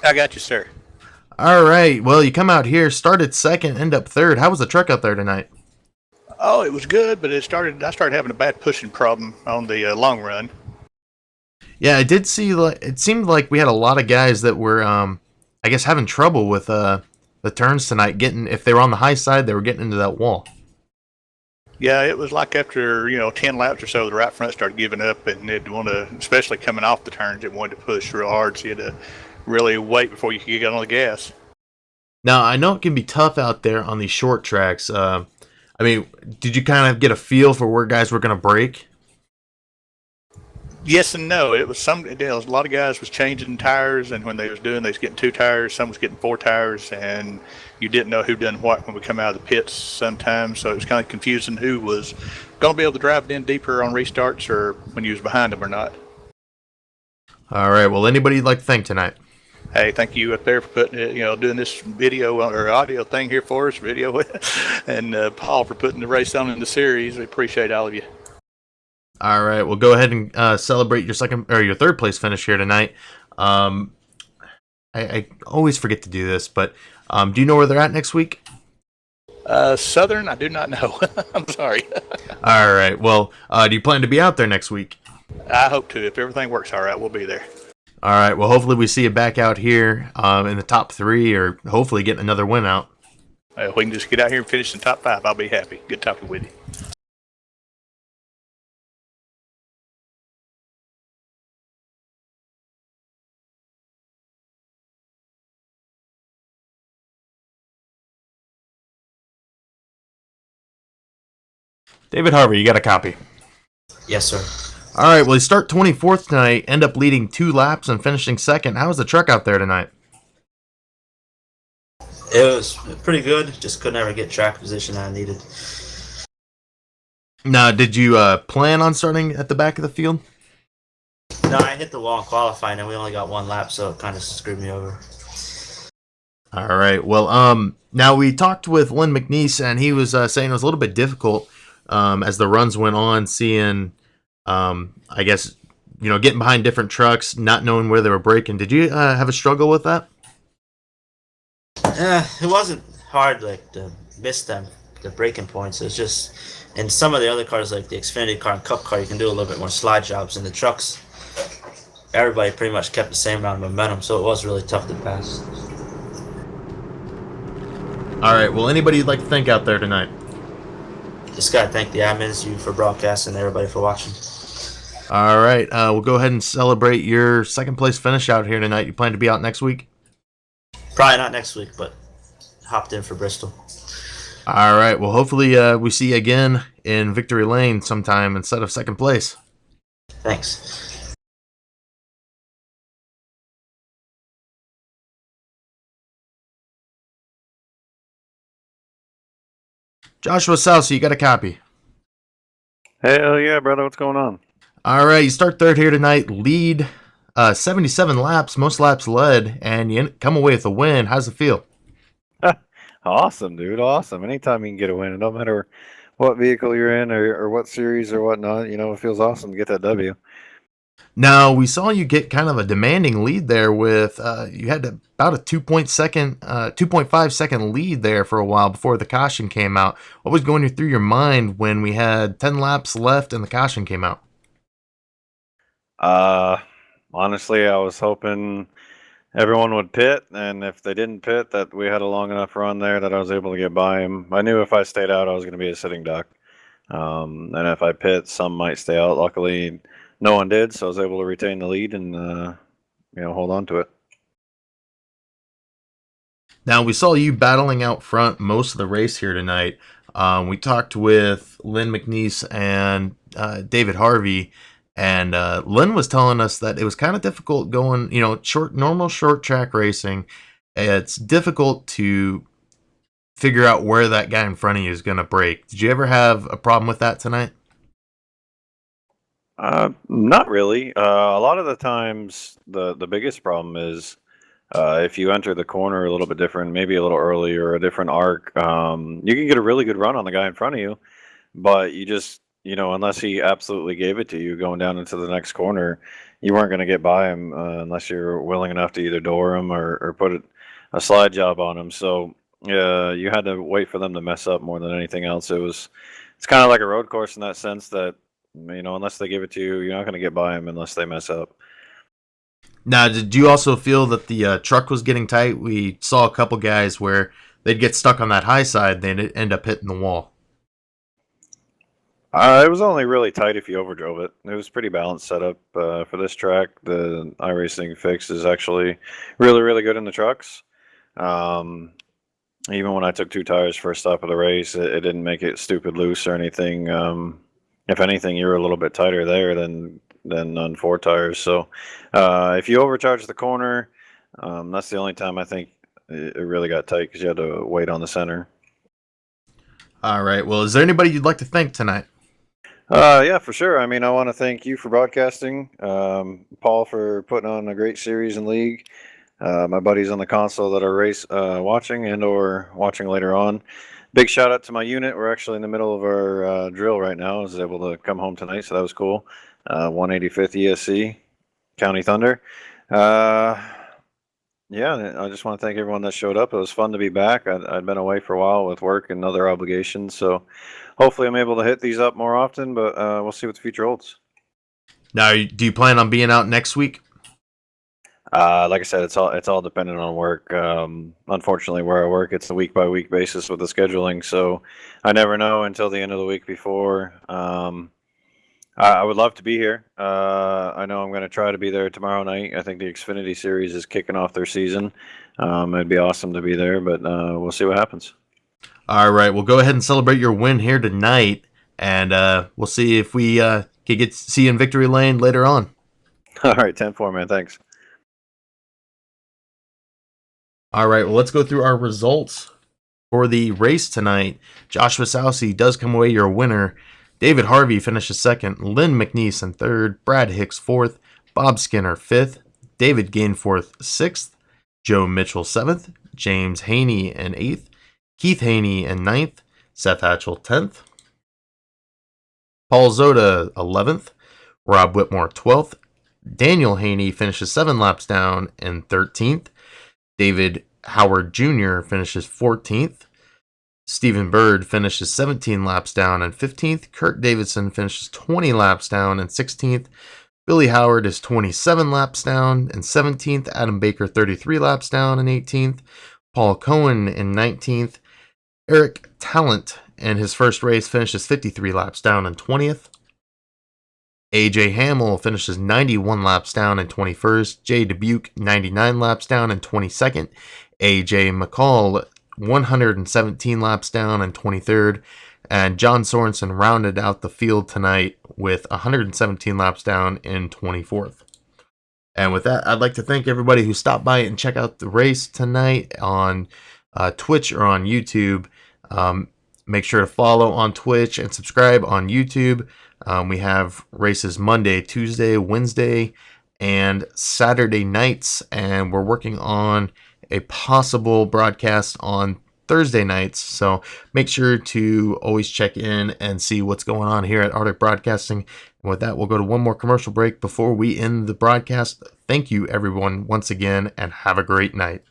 I got you, sir. All right. Well, you come out here, started second, end up third. How was the truck out there tonight? Oh, it was good, but I started having a bad pushing problem on the long run. Yeah, I did see. It seemed like we had a lot of guys that were, I guess, having trouble with the turns tonight. If they were on the high side, they were getting into that wall. Yeah, it was like after 10 laps or so, the right front started giving up, and they'd want to, especially coming off the turns, it wanted to push real hard, so you had to really wait before you could get on the gas. Now, I know it can be tough out there on these short tracks. I mean, did you kind of get a feel for where guys were going to break? Yes and no. It was a lot of guys was changing tires, and when they was doing, they was getting 2 tires. Some was getting 4 tires, and you didn't know who done what when we come out of the pits sometimes. So it was kind of confusing who was going to be able to drive it in deeper on restarts or when you was behind them or not. All right. Well, anybody you'd like to thank tonight? Hey, thank you up there for putting it, doing this video or audio thing here for us, and Paul for putting the race on in the series. We appreciate all of you. All right, well, go ahead and celebrate your second or your third place finish here tonight. Um, I always forget to do this, but do you know where they're at next week? Southern, I do not know. I'm sorry. All right, well, do you plan to be out there next week? I hope to. If everything works all right, we'll be there. All right, well, hopefully we see you back out here in the top 3, or hopefully getting another win out. If we can just get out here and finish in top 5, I'll be happy. Good talking with you. David Harvey, you got a copy. Yes, sir. All right, well, you start 24th tonight, end up leading 2 laps and finishing second. How was the truck out there tonight? It was pretty good. Just couldn't ever get track position I needed. Now, did you plan on starting at the back of the field? No, I hit the wall in qualifying, and we only got 1 lap, so it kind of screwed me over. All right. Well, now we talked with Lynn McNeese, and he was saying it was a little bit difficult as the runs went on, seeing, I guess, getting behind different trucks, not knowing where they were braking. Did you have a struggle with that? It wasn't hard, like, to miss them, the braking points. It's just, in some of the other cars, like the Xfinity car and Cup car, you can do a little bit more slide jobs. In the trucks, everybody pretty much kept the same amount of momentum, so it was really tough to pass. All right. Well, anybody you'd like to thank out there tonight? Just gotta thank the admins, you for broadcasting, and everybody for watching. All right. We'll go ahead and celebrate your second place finish out here tonight. You plan to be out next week? Probably not next week, but hopped in for Bristol. All right. Well, hopefully we see you again in Victory Lane sometime instead of second place. Thanks. Joshua Sousey, you got a copy. Hell yeah, brother. What's going on? All right. You start third here tonight. Lead 77 laps, most laps led, and you come away with a win. How's it feel? Awesome, dude. Awesome. Anytime you can get a win, no matter what vehicle you're in or what series or whatnot, it feels awesome to get that W. Now, we saw you get kind of a demanding lead there with, you had about a 2.5 second lead there for a while before the caution came out. What was going through your mind when we had 10 laps left and the caution came out? Honestly, I was hoping everyone would pit, and if they didn't pit, that we had a long enough run there that I was able to get by him. I knew if I stayed out, I was going to be a sitting duck. And if I pit, some might stay out. Luckily, no one did, so I was able to retain the lead and hold on to it. Now, we saw you battling out front most of the race here tonight. We talked with Lynn McNeese and David Harvey, and Lynn was telling us that it was kind of difficult going, normal short track racing. It's difficult to figure out where that guy in front of you is going to brake. Did you ever have a problem with that tonight? Not really. A lot of the times, the biggest problem is if you enter the corner a little bit different, maybe a little early or a different arc, you can get a really good run on the guy in front of you, but you just, unless he absolutely gave it to you going down into the next corner, you weren't going to get by him unless you're willing enough to either door him or put a slide job on him. So you had to wait for them to mess up more than anything else. It's kind of like a road course in that sense that, unless they give it to you, you're not going to get by them unless they mess up. Now, did you also feel that the truck was getting tight? We saw a couple guys where they'd get stuck on that high side, they'd end up hitting the wall. It was only really tight if you overdrove it. It was pretty balanced setup for this track. The iRacing fix is actually really, really good in the trucks. Even when I took 2 tires first stop of the race, it didn't make it stupid loose or anything. If anything, you were a little bit tighter there than on 4 tires. So if you overcharge the corner, that's the only time I think it really got tight because you had to wait on the center. All right. Well, is there anybody you'd like to thank tonight? Yeah, for sure. I want to thank you for broadcasting, Paul for putting on a great series and league, my buddies on the console that are watching and or watching later on. Big shout out to my unit. We're actually in the middle of our drill right now. I was able to come home tonight, so that was cool. 185th ESC, County Thunder. Yeah, I just want to thank everyone that showed up. It was fun to be back. I'd been away for a while with work and other obligations, so hopefully I'm able to hit these up more often, but we'll see what the future holds. Now, do you plan on being out next week? Like I said, it's all dependent on work. Unfortunately, where I work, it's a week by week basis with the scheduling, so I never know until the end of the week before. I would love to be here. I know I'm going to try to be there tomorrow night. I think the Xfinity Series is kicking off their season. It'd be awesome to be there, but we'll see what happens. All right, well, go ahead and celebrate your win here tonight, and we'll see if we can get to see you in Victory Lane later on. All right, 10-4, man. Thanks. All right, well, let's go through our results for the race tonight. Joshua Sousey does come away your winner. David Harvey finishes second. Lynn McNeese in third. Brad Hicks fourth. Bob Skinner fifth. David Gainforth sixth. Joe Mitchell seventh. James Haney in eighth. Keith Haney in ninth. Seth Hatchell 10th. Paul Zoda 11th. Rob Whitmore 12th. Daniel Haney finishes 7 laps down in 13th. David Howard Jr. finishes 14th. Stephen Bird finishes 17 laps down in 15th. Kurt Davidson finishes 20 laps down in 16th. Billy Howard is 27 laps down in 17th. Adam Baker 33 laps down in 18th. Paul Cohen in 19th. Eric Talent in his first race finishes 53 laps down in 20th. AJ Hamill finishes 91 laps down in 21st. Jay Dubuque 99 laps down in 22nd. AJ McCall 117 laps down in 23rd. And John Sorensen rounded out the field tonight with 117 laps down in 24th. And with that, I'd like to thank everybody who stopped by and check out the race tonight on Twitch or on YouTube. Make sure to follow on Twitch and subscribe on YouTube. We have races Monday, Tuesday, Wednesday, and Saturday nights, and we're working on a possible broadcast on Thursday nights. So make sure to always check in and see what's going on here at Arctic Broadcasting. And with that, we'll go to one more commercial break before we end the broadcast. Thank you, everyone, once again, and have a great night.